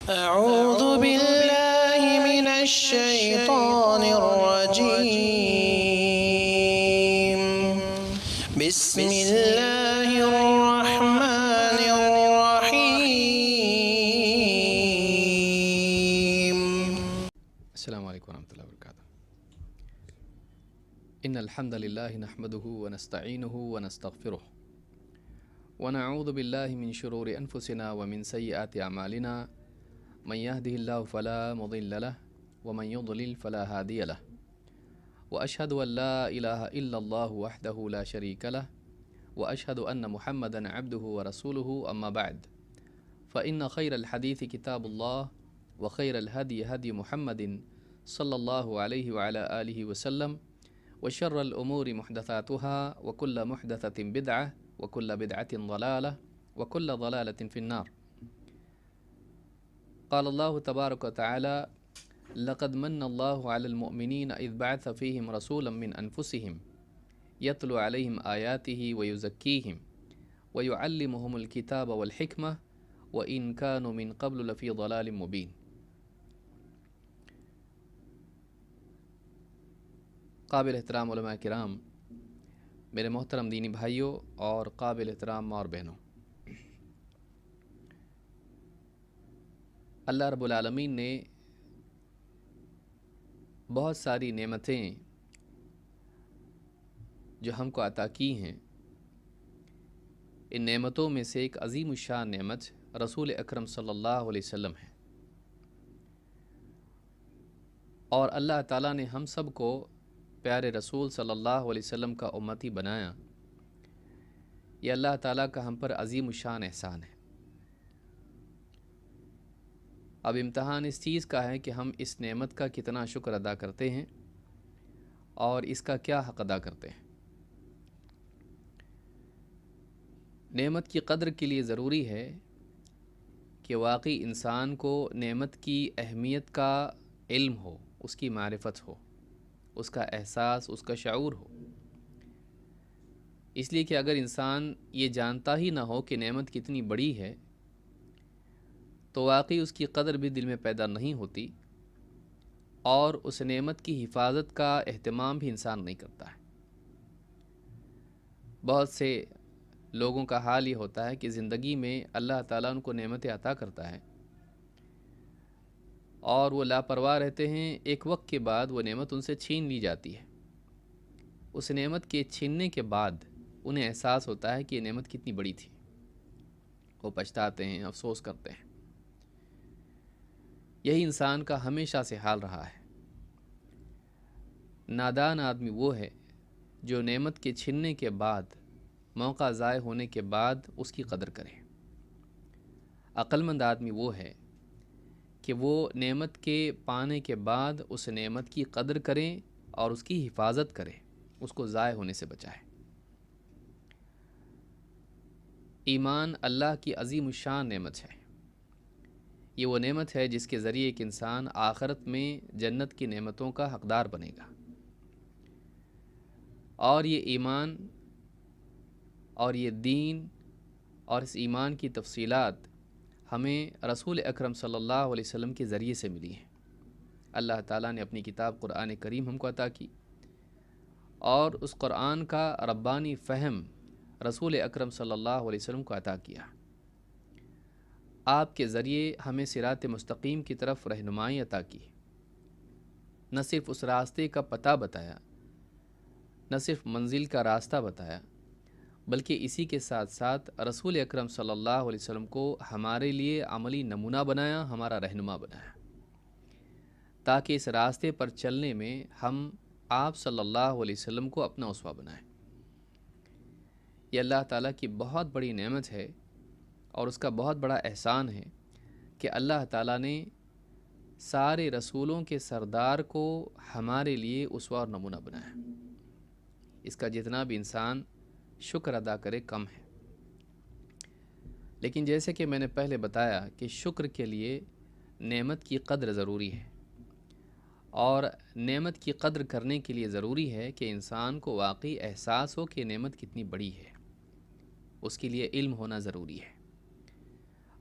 أعوذ بالله من الشيطان الرجيم بسم الله الرحمن الرحيم. السلام عليكم ورحمة الله وبركاته. إن الحمد لله نحمده ونستعينه ونستغفره ونعوذ بالله من شرور أنفسنا ومن سيئات أعمالنا من يهده الله فلا مضل له ومن يضلل فلا هادي له وأشهد أن لا إله إلا الله وحده لا شريك له وأشهد أن محمدا عبده ورسوله. أما بعد فإن خير الحديث كتاب الله وخير الهدي هدي محمد صلى الله عليه وعلى آله وسلم وشر الأمور محدثاتها وكل محدثة بدعة وكل بدعة ضلالة وكل ضلالة في النار. قال الله تبارك وتعالى: لقد من الله على المؤمنين إذ بعث فيهم رسولا من أنفسهم يتلو عليهم آياته ويزكيهم ويعلمهم الكتاب والحكمة وإن كانوا من قبل لفي ضلال مبين. قابل احترام علماء کرام، میرے محترم دینی بھائیوں اور قابل احترام ماں اور بہنوں، اللہ رب العالمین نے بہت ساری نعمتیں جو ہم کو عطا کی ہیں، ان نعمتوں میں سے ایک عظیم الشان نعمت رسول اکرم صلی اللہ علیہ وسلم ہے، اور اللہ تعالیٰ نے ہم سب کو پیارے رسول صلی اللہ علیہ وسلم کا امتی بنایا۔ یہ اللہ تعالیٰ کا ہم پر عظیم الشان احسان ہے۔ اب امتحان اس چیز کا ہے کہ ہم اس نعمت کا کتنا شکر ادا کرتے ہیں اور اس کا کیا حق ادا کرتے ہیں۔ نعمت کی قدر کے لیے ضروری ہے کہ واقعی انسان کو نعمت کی اہمیت کا علم ہو، اس کی معرفت ہو، اس کا احساس، اس کا شعور ہو۔ اس لیے کہ اگر انسان یہ جانتا ہی نہ ہو کہ نعمت کتنی بڑی ہے تو واقعی اس کی قدر بھی دل میں پیدا نہیں ہوتی، اور اس نعمت کی حفاظت کا اہتمام بھی انسان نہیں کرتا ہے۔ بہت سے لوگوں کا حال یہ ہوتا ہے کہ زندگی میں اللہ تعالیٰ ان کو نعمتیں عطا کرتا ہے اور وہ لاپرواہ رہتے ہیں، ایک وقت کے بعد وہ نعمت ان سے چھین لی جاتی ہے۔ اس نعمت کے چھیننے کے بعد انہیں احساس ہوتا ہے کہ یہ نعمت کتنی بڑی تھی، وہ پچھتاتے ہیں، افسوس کرتے ہیں۔ یہی انسان کا ہمیشہ سے حال رہا ہے۔ نادان آدمی وہ ہے جو نعمت کے چھننے کے بعد، موقع ضائع ہونے کے بعد اس کی قدر کرے۔ عقل مند آدمی وہ ہے کہ وہ نعمت کے پانے کے بعد اس نعمت کی قدر کریں اور اس کی حفاظت کرے، اس کو ضائع ہونے سے بچائے۔ ایمان اللہ کی عظیم الشان نعمت ہے۔ یہ وہ نعمت ہے جس کے ذریعے ایک انسان آخرت میں جنت کی نعمتوں کا حقدار بنے گا، اور یہ ایمان اور یہ دین اور اس ایمان کی تفصیلات ہمیں رسول اکرم صلی اللہ علیہ وسلم کے ذریعے سے ملی ہیں۔ اللہ تعالیٰ نے اپنی کتاب قرآن کریم ہم کو عطا کی، اور اس قرآن کا ربانی فہم رسول اکرم صلی اللہ علیہ وسلم کو عطا کیا۔ آپ کے ذریعے ہمیں صراط مستقیم کی طرف رہنمائی عطا کی۔ نہ صرف اس راستے کا پتہ بتایا، نہ صرف منزل کا راستہ بتایا، بلکہ اسی کے ساتھ ساتھ رسول اکرم صلی اللہ علیہ وسلم کو ہمارے لیے عملی نمونہ بنایا، ہمارا رہنما بنایا، تاکہ اس راستے پر چلنے میں ہم آپ صلی اللہ علیہ وسلم کو اپنا اسوہ بنائیں۔ یہ اللہ تعالیٰ کی بہت بڑی نعمت ہے اور اس کا بہت بڑا احسان ہے کہ اللہ تعالیٰ نے سارے رسولوں کے سردار کو ہمارے لیے اسوہ اور نمونہ بنایا۔ اس کا جتنا بھی انسان شکر ادا کرے کم ہے۔ لیکن جیسے کہ میں نے پہلے بتایا کہ شکر کے لیے نعمت کی قدر ضروری ہے، اور نعمت کی قدر کرنے کے لیے ضروری ہے کہ انسان کو واقعی احساس ہو کہ نعمت کتنی بڑی ہے، اس کے لیے علم ہونا ضروری ہے۔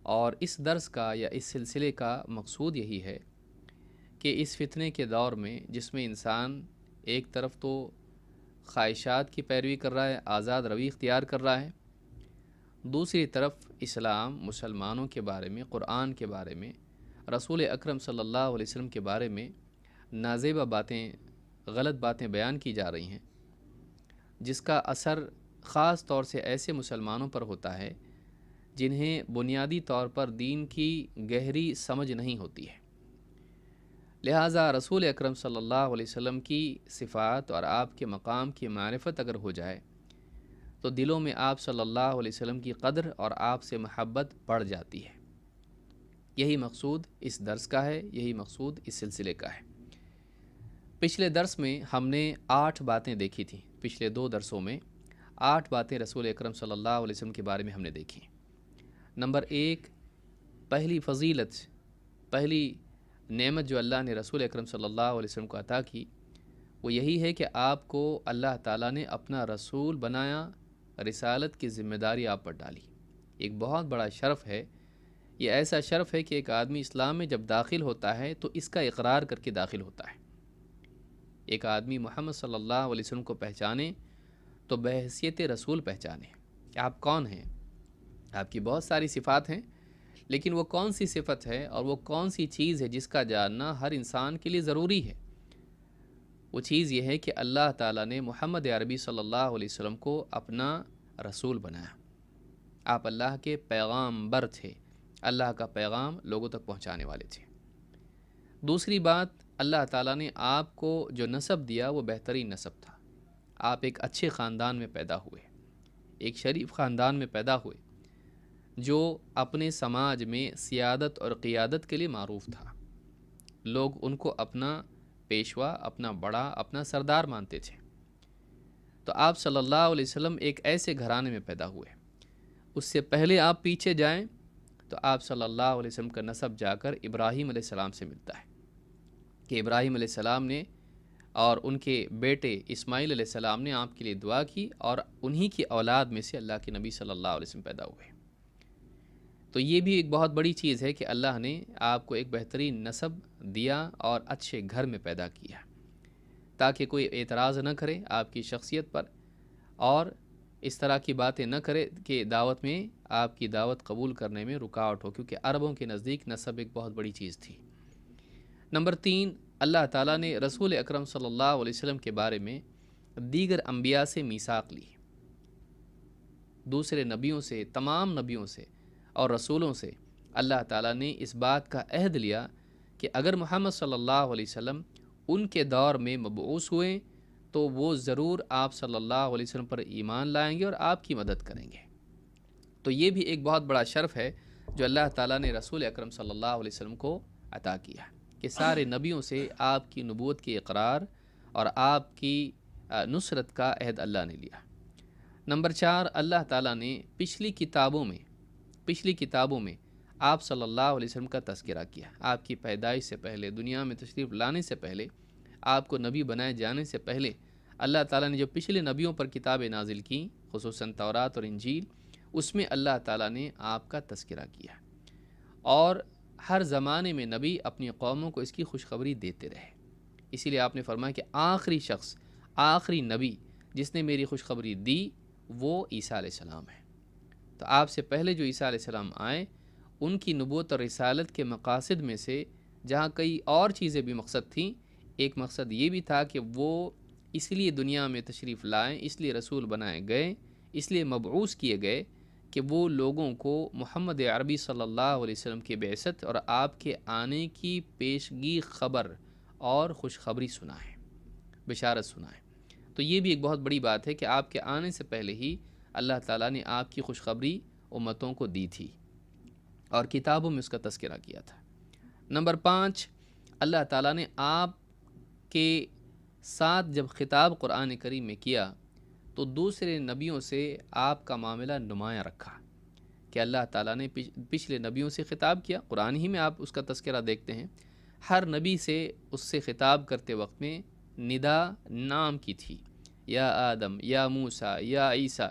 اور اس درس کا یا اس سلسلے کا مقصود یہی ہے کہ اس فتنے کے دور میں جس میں انسان ایک طرف تو خواہشات کی پیروی کر رہا ہے، آزاد روی اختیار کر رہا ہے، دوسری طرف اسلام، مسلمانوں کے بارے میں، قرآن کے بارے میں، رسول اکرم صلی اللہ علیہ وسلم کے بارے میں نازیبا باتیں، غلط باتیں بیان کی جا رہی ہیں، جس کا اثر خاص طور سے ایسے مسلمانوں پر ہوتا ہے جنہیں بنیادی طور پر دین کی گہری سمجھ نہیں ہوتی ہے۔ لہٰذا رسول اکرم صلی اللہ علیہ وسلم کی صفات اور آپ کے مقام کی معرفت اگر ہو جائے تو دلوں میں آپ صلی اللہ علیہ وسلم کی قدر اور آپ سے محبت بڑھ جاتی ہے۔ یہی مقصود اس درس کا ہے، یہی مقصود اس سلسلے کا ہے۔ پچھلے درس میں ہم نے 8 باتیں دیکھی تھیں، پچھلے 2 درسوں میں 8 باتیں رسول اکرم صلی اللہ علیہ وسلم کے بارے میں ہم نے دیکھی۔ نمبر 1، پہلی فضیلت، پہلی نعمت جو اللہ نے رسول اکرم صلی اللہ علیہ وسلم کو عطا کی وہ یہی ہے کہ آپ کو اللہ تعالیٰ نے اپنا رسول بنایا، رسالت کی ذمہ داری آپ پر ڈالی۔ ایک بہت بڑا شرف ہے، یہ ایسا شرف ہے کہ ایک آدمی اسلام میں جب داخل ہوتا ہے تو اس کا اقرار کر کے داخل ہوتا ہے۔ ایک آدمی محمد صلی اللہ علیہ وسلم کو پہچانے تو بحیثیت رسول پہچانے کہ آپ کون ہیں۔ آپ کی بہت ساری صفات ہیں، لیکن وہ کون سی صفت ہے اور وہ کون سی چیز ہے جس کا جاننا ہر انسان کے لیے ضروری ہے؟ وہ چیز یہ ہے کہ اللہ تعالیٰ نے محمد عربی صلی اللہ علیہ وسلم کو اپنا رسول بنایا۔ آپ اللہ کے پیغامبر تھے، اللہ کا پیغام لوگوں تک پہنچانے والے تھے۔ دوسری بات، اللہ تعالیٰ نے آپ کو جو نسب دیا وہ بہترین نسب تھا۔ آپ ایک اچھے خاندان میں پیدا ہوئے، ایک شریف خاندان میں پیدا ہوئے جو اپنے سماج میں سیادت اور قیادت کے لیے معروف تھا۔ لوگ ان کو اپنا پیشوا، اپنا بڑا، اپنا سردار مانتے تھے۔ تو آپ صلی اللہ علیہ وسلم ایک ایسے گھرانے میں پیدا ہوئے۔ اس سے پہلے آپ پیچھے جائیں تو آپ صلی اللہ علیہ وسلم کا نسب جا کر ابراہیم علیہ السلام سے ملتا ہے کہ ابراہیم علیہ السلام نے اور ان کے بیٹے اسماعیل علیہ السلام نے آپ کے لیے دعا کی اور انہی کی اولاد میں سے اللہ کے نبی صلی اللہ علیہ وسلم پیدا ہوئے۔ تو یہ بھی ایک بہت بڑی چیز ہے کہ اللہ نے آپ کو ایک بہترین نسب دیا اور اچھے گھر میں پیدا کیا تاکہ کوئی اعتراض نہ کرے آپ کی شخصیت پر اور اس طرح کی باتیں نہ کرے کہ دعوت میں آپ کی دعوت قبول کرنے میں رکاوٹ ہو، کیونکہ عربوں کے نزدیک نسب ایک بہت بڑی چیز تھی۔ نمبر 3، اللہ تعالیٰ نے رسول اکرم صلی اللہ علیہ وسلم کے بارے میں دیگر انبیاء سے میثاق لی، دوسرے نبیوں سے، تمام نبیوں سے اور رسولوں سے اللہ تعالیٰ نے اس بات کا عہد لیا کہ اگر محمد صلی اللہ علیہ وسلم ان کے دور میں مبعوث ہوئے تو وہ ضرور آپ صلی اللہ علیہ وسلم پر ایمان لائیں گے اور آپ کی مدد کریں گے۔ تو یہ بھی ایک بہت بڑا شرف ہے جو اللہ تعالیٰ نے رسول اکرم صلی اللہ علیہ وسلم کو عطا کیا کہ سارے نبیوں سے آپ کی نبوت کی اقرار اور آپ کی نصرت کا عہد اللہ نے لیا۔ نمبر 4، اللہ تعالیٰ نے پچھلی کتابوں میں آپ صلی اللہ علیہ وسلم کا تذکرہ کیا۔ آپ کی پیدائش سے پہلے، دنیا میں تشریف لانے سے پہلے، آپ کو نبی بنائے جانے سے پہلے اللہ تعالیٰ نے جو پچھلے نبیوں پر کتابیں نازل کیں، خصوصاً تورات اور انجیل، اس میں اللہ تعالیٰ نے آپ کا تذکرہ کیا اور ہر زمانے میں نبی اپنی قوموں کو اس کی خوشخبری دیتے رہے۔ اسی لیے آپ نے فرمایا کہ آخری شخص، آخری نبی جس نے میری خوشخبری دی وہ عیسیٰ علیہ السلام ہے۔ تو آپ سے پہلے جو عیسیٰ علیہ السلام آئے، ان کی نبوت اور رسالت کے مقاصد میں سے جہاں کئی اور چیزیں بھی مقصد تھیں، ایک مقصد یہ بھی تھا کہ وہ اس لیے دنیا میں تشریف لائیں، اس لیے رسول بنائے گئے، اس لیے مبعوث کیے گئے کہ وہ لوگوں کو محمد عربی صلی اللہ علیہ وسلم کی بعثت اور آپ کے آنے کی پیشگی خبر اور خوشخبری سنائیں، بشارت سنائیں۔ تو یہ بھی ایک بہت بڑی بات ہے کہ آپ کے آنے سے پہلے ہی اللہ تعالیٰ نے آپ کی خوشخبری امتوں کو دی تھی اور کتابوں میں اس کا تذکرہ کیا تھا۔ نمبر 5، اللہ تعالیٰ نے آپ کے ساتھ جب خطاب قرآن کریم میں کیا تو دوسرے نبیوں سے آپ کا معاملہ نمایاں رکھا کہ اللہ تعالیٰ نے پچھلے نبیوں سے خطاب کیا، قرآن ہی میں آپ اس کا تذکرہ دیکھتے ہیں، ہر نبی سے اس سے خطاب کرتے وقت میں ندا نام کی تھی، یا آدم، یا موسیٰ، یا عیسیٰ،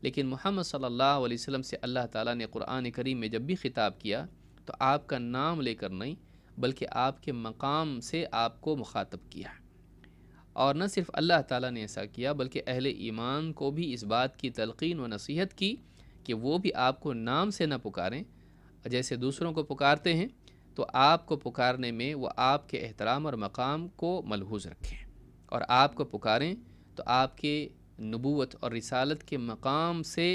لیکن محمد صلی اللہ علیہ وسلم سے اللہ تعالیٰ نے قرآن کریم میں جب بھی خطاب کیا تو آپ کا نام لے کر نہیں بلکہ آپ کے مقام سے آپ کو مخاطب کیا۔ اور نہ صرف اللہ تعالیٰ نے ایسا کیا بلکہ اہل ایمان کو بھی اس بات کی تلقین و نصیحت کی کہ وہ بھی آپ کو نام سے نہ پکاریں، جیسے دوسروں کو پکارتے ہیں تو آپ کو پکارنے میں وہ آپ کے احترام اور مقام کو ملحوظ رکھیں، اور آپ کو پکاریں تو آپ کے نبوت اور رسالت کے مقام سے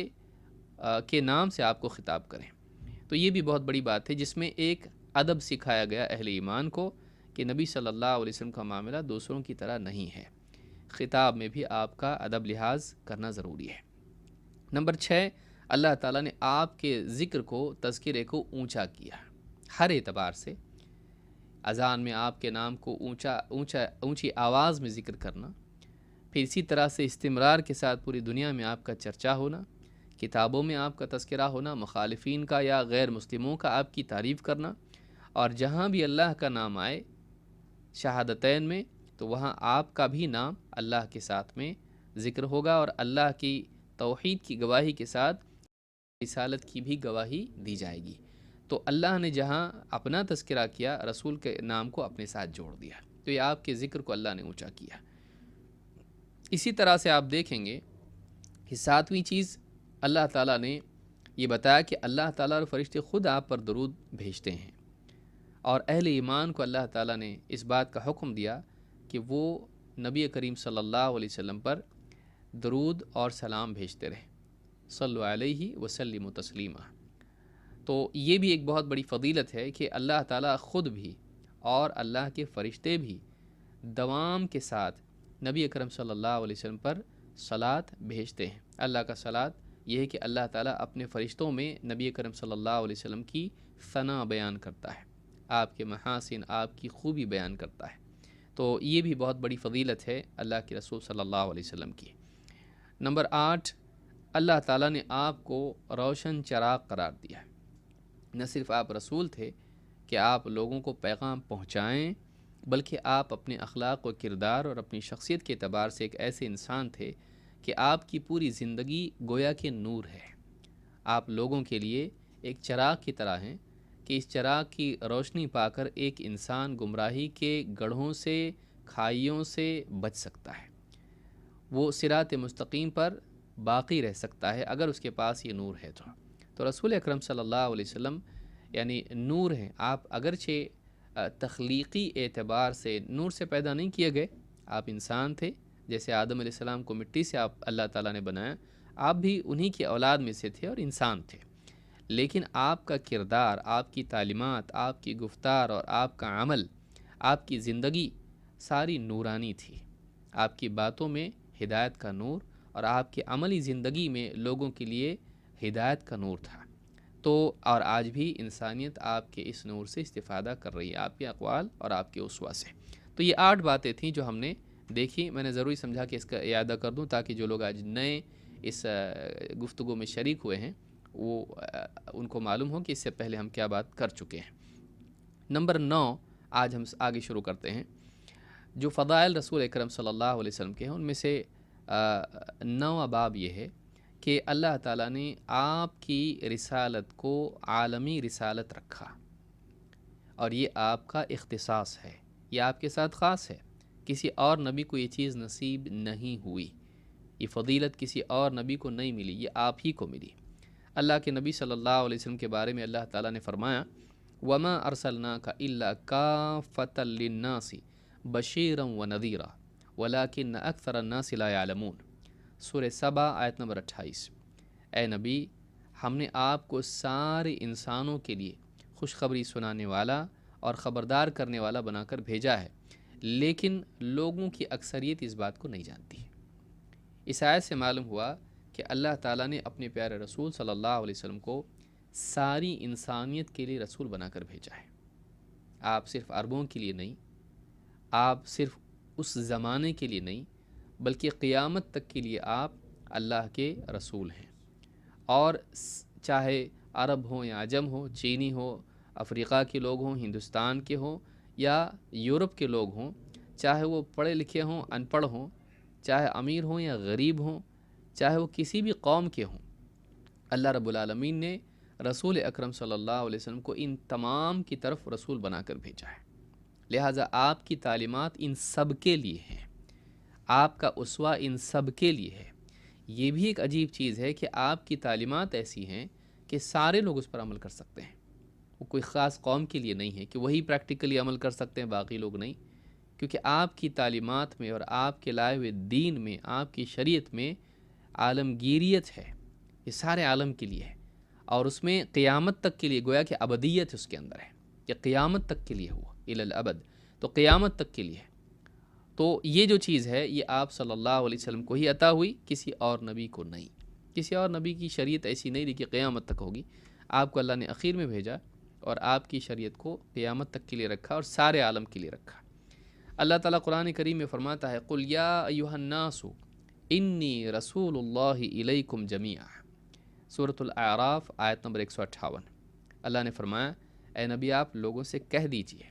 کے نام سے آپ کو خطاب کریں۔ تو یہ بھی بہت بڑی بات ہے جس میں ایک ادب سکھایا گیا اہل ایمان کو کہ نبی صلی اللہ علیہ وسلم کا معاملہ دوسروں کی طرح نہیں ہے، خطاب میں بھی آپ کا ادب لحاظ کرنا ضروری ہے۔ نمبر 6، اللہ تعالیٰ نے آپ کے ذکر کو، تذکرے کو اونچا کیا ہر اعتبار سے۔ اذان میں آپ کے نام کو اونچی آواز میں ذکر کرنا، پھر اسی طرح سے استمرار کے ساتھ پوری دنیا میں آپ کا چرچا ہونا، کتابوں میں آپ کا تذکرہ ہونا، مخالفین کا یا غیر مسلموں کا آپ کی تعریف کرنا، اور جہاں بھی اللہ کا نام آئے شہادتین میں تو وہاں آپ کا بھی نام اللہ کے ساتھ میں ذکر ہوگا، اور اللہ کی توحید کی گواہی کے ساتھ رسالت کی بھی گواہی دی جائے گی۔ تو اللہ نے جہاں اپنا تذکرہ کیا، رسول کے نام کو اپنے ساتھ جوڑ دیا، تو یہ آپ کے ذکر کو اللہ نے اونچا کیا۔ اسی طرح سے آپ دیکھیں گے کہ 7ویں چیز اللہ تعالیٰ نے یہ بتایا کہ اللہ تعالیٰ اور فرشتے خود آپ پر درود بھیجتے ہیں، اور اہل ایمان کو اللہ تعالیٰ نے اس بات کا حکم دیا کہ وہ نبی کریم صلی اللہ علیہ وسلم پر درود اور سلام بھیجتے رہیں، صلو علیہ وسلم تسلیما۔ تو یہ بھی ایک بہت بڑی فضیلت ہے کہ اللہ تعالیٰ خود بھی اور اللہ کے فرشتے بھی دوام کے ساتھ نبی اکرم صلی اللہ علیہ وسلم پر صلاۃ بھیجتے ہیں۔ اللہ کا صلاۃ یہ ہے کہ اللہ تعالیٰ اپنے فرشتوں میں نبی اکرم صلی اللہ علیہ وسلم کی ثنا بیان کرتا ہے، آپ کے محاسن، آپ کی خوبی بیان کرتا ہے۔ تو یہ بھی بہت بڑی فضیلت ہے اللہ کے رسول صلی اللہ علیہ وسلم کی۔ نمبر 8، اللہ تعالیٰ نے آپ کو روشن چراغ قرار دیا۔ نہ صرف آپ رسول تھے کہ آپ لوگوں کو پیغام پہنچائیں، بلکہ آپ اپنے اخلاق و کردار اور اپنی شخصیت کے اعتبار سے ایک ایسے انسان تھے کہ آپ کی پوری زندگی گویا کہ نور ہے۔ آپ لوگوں کے لیے ایک چراغ کی طرح ہیں کہ اس چراغ کی روشنی پا کر ایک انسان گمراہی کے گڑھوں سے، کھائیوں سے بچ سکتا ہے، وہ صراط مستقیم پر باقی رہ سکتا ہے اگر اس کے پاس یہ نور ہے تو رسول اکرم صلی اللہ علیہ وسلم یعنی نور ہیں۔ آپ اگرچہ تخلیقی اعتبار سے نور سے پیدا نہیں کیے گئے، آپ انسان تھے، جیسے آدم علیہ السلام کو مٹی سے اللہ تعالیٰ نے بنایا، آپ بھی انہی کی اولاد میں سے تھے اور انسان تھے، لیکن آپ کا کردار، آپ کی تعلیمات، آپ کی گفتار اور آپ کا عمل، آپ کی زندگی ساری نورانی تھی۔ آپ کی باتوں میں ہدایت کا نور اور آپ کی عملی زندگی میں لوگوں کے لیے ہدایت کا نور تھا۔ تو اور آج بھی انسانیت آپ کے اس نور سے استفادہ کر رہی ہے، آپ کے اقوال اور آپ کے اسوہ سے۔ تو یہ 8 باتیں تھیں جو ہم نے دیکھی، میں نے ضروری سمجھا کہ اس کا اعادہ کر دوں تاکہ جو لوگ آج نئے اس گفتگو میں شریک ہوئے ہیں وہ ان کو معلوم ہو کہ اس سے پہلے ہم کیا بات کر چکے ہیں۔ نمبر 9، آج ہم آگے شروع کرتے ہیں۔ جو فضائل رسول اکرم صلی اللہ علیہ وسلم کے ہیں ان میں سے 9واں باب یہ ہے کہ اللہ تعالیٰ نے آپ کی رسالت کو عالمی رسالت رکھا، اور یہ آپ کا اختصاص ہے، یہ آپ کے ساتھ خاص ہے، کسی اور نبی کو یہ چیز نصیب نہیں ہوئی، یہ فضیلت کسی اور نبی کو نہیں ملی، یہ آپ ہی کو ملی۔ اللہ کے نبی صلی اللہ علیہ وسلم کے بارے میں اللہ تعالیٰ نے فرمایا وَمَا أَرْسَلْنَاكَ إِلَّا كَافَّةً لِلنَّاسِ بَشِيرًا وَنَذِيرًا وَلَكِنَّ أَكْثَرَ النَّاسِ لَا يَعْلَمُونَ۔ سورہ سبا آیت نمبر 28۔ اے نبی، ہم نے آپ کو سارے انسانوں کے لیے خوشخبری سنانے والا اور خبردار کرنے والا بنا کر بھیجا ہے، لیکن لوگوں کی اکثریت اس بات کو نہیں جانتی۔ اس آیت سے معلوم ہوا کہ اللہ تعالیٰ نے اپنے پیارے رسول صلی اللہ علیہ وسلم کو ساری انسانیت کے لیے رسول بنا کر بھیجا ہے۔ آپ صرف عربوں کے لیے نہیں، آپ صرف اس زمانے کے لیے نہیں، بلکہ قیامت تک کے لیے آپ اللہ کے رسول ہیں۔ اور چاہے عرب ہوں یا عجم ہوں، چینی ہو، افریقہ کے لوگ ہوں، ہندوستان کے ہوں یا یورپ کے لوگ ہوں، چاہے وہ پڑھے لکھے ہوں، ان پڑھ ہوں، چاہے امیر ہوں یا غریب ہوں، چاہے وہ کسی بھی قوم کے ہوں، اللہ رب العالمین نے رسول اکرم صلی اللہ علیہ وسلم کو ان تمام کی طرف رسول بنا کر بھیجا ہے۔ لہٰذا آپ کی تعلیمات ان سب کے لیے ہیں، آپ کا اسوہ ان سب کے لیے ہے۔ یہ بھی ایک عجیب چیز ہے کہ آپ کی تعلیمات ایسی ہیں کہ سارے لوگ اس پر عمل کر سکتے ہیں، وہ کوئی خاص قوم کے لیے نہیں ہے کہ وہی پریکٹیکلی عمل کر سکتے ہیں، باقی لوگ نہیں، کیونکہ آپ کی تعلیمات میں اور آپ کے لائے ہوئے دین میں، آپ کی شریعت میں عالمگیریت ہے، یہ سارے عالم کے لیے ہے، اور اس میں قیامت تک کے لیے، گویا کہ ابدیت اس کے اندر ہے کہ قیامت تک کے لیے ہوا الی الابد، تو قیامت تک کے لیے ہے۔ تو یہ جو چیز ہے یہ آپ صلی اللہ علیہ وسلم کو ہی عطا ہوئی، کسی اور نبی کو نہیں۔ کسی اور نبی کی شریعت ایسی نہیں تھی کہ قیامت تک ہوگی، آپ کو اللہ نے اخیر میں بھیجا اور آپ کی شریعت کو قیامت تک کے لیے رکھا اور سارے عالم کے لیے رکھا۔ اللہ تعالیٰ قرآن کریم میں فرماتا ہے قُلْ يَا أَيُّهَا النَّاسُ إِنِّي رَسُولُ اللَّهِ إِلَيْكُمْ جَمِيعًا، سورۃ الاعراف آیت نمبر 158۔ اللہ نے فرمایا اے نبی آپ لوگوں سے کہہ دیجئے،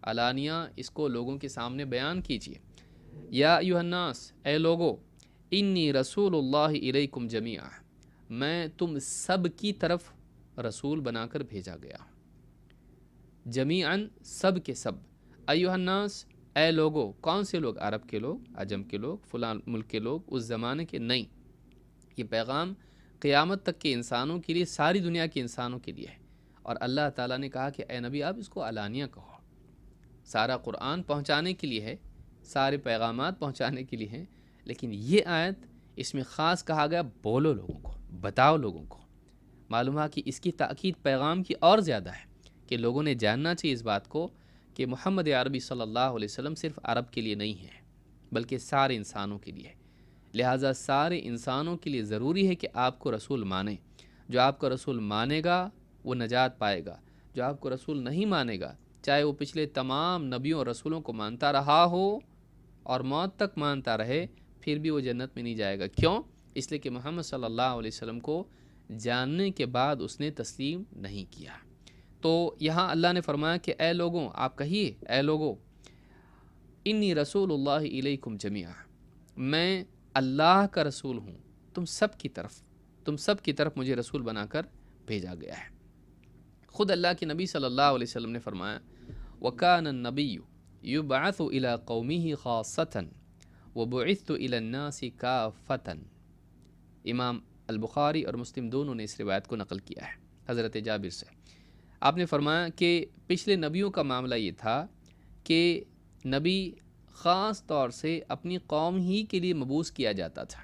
علانیہ اس کو لوگوں کے سامنے بیان کیجئے، یا ایھا الناس اے لوگو، انی رسول اللہ الیکم جمیعا، میں تم سب کی طرف رسول بنا کر بھیجا گیا ہوں، جمیعاً سب کے سب، ایھا الناس اے لوگو، کون سے لوگ؟ عرب کے لوگ، عجم کے لوگ، فلان ملک کے لوگ، اس زمانے کے نہیں، یہ پیغام قیامت تک کے انسانوں کے لیے، ساری دنیا کے انسانوں کے لیے ہے۔ اور اللہ تعالیٰ نے کہا کہ اے نبی آپ اس کو علانیہ کہو، سارا قرآن پہنچانے کے لیے ہے، سارے پیغامات پہنچانے کے لیے ہیں، لیکن یہ آیت اس میں خاص کہا گیا بولو لوگوں کو، بتاؤ لوگوں کو۔ معلوم ہے کہ اس کی تاکید پیغام کی اور زیادہ ہے کہ لوگوں نے جاننا چاہیے اس بات کو کہ محمد عربی صلی اللہ علیہ وسلم صرف عرب کے لیے نہیں ہے بلکہ سارے انسانوں کے لیے ہے۔ لہٰذا سارے انسانوں کے لیے ضروری ہے کہ آپ کو رسول مانیں۔ جو آپ کو رسول مانے گا وہ نجات پائے گا، جو آپ کو رسول نہیں مانے گا، چاہے وہ پچھلے تمام نبیوں اور رسولوں کو مانتا رہا ہو اور موت تک مانتا رہے، پھر بھی وہ جنت میں نہیں جائے گا۔ کیوں؟ اس لیے کہ محمد صلی اللہ علیہ وسلم کو جاننے کے بعد اس نے تسلیم نہیں کیا۔ تو یہاں اللہ نے فرمایا کہ اے لوگوں، آپ کہیے اے لوگوں، انی رسول اللہ الیکم جمیعا، میں اللہ کا رسول ہوں تم سب کی طرف مجھے رسول بنا کر بھیجا گیا ہے۔ خود اللہ کے نبی صلی اللہ علیہ وسلم نے فرمایا وَكَانَ النَّبِيُّ يُبْعَثُ إِلَىٰ قَوْمِهِ خَاصَّةً وَبُعِثْتُ إِلَى النَّاسِ كَافَّةً۔ امام البخاری اور مسلم دونوں نے اس روایت کو نقل کیا ہے حضرت جابر سے۔ آپ نے فرمایا کہ پچھلے نبیوں کا معاملہ یہ تھا کہ نبی خاص طور سے اپنی قوم ہی کے لیے مبعوث کیا جاتا تھا،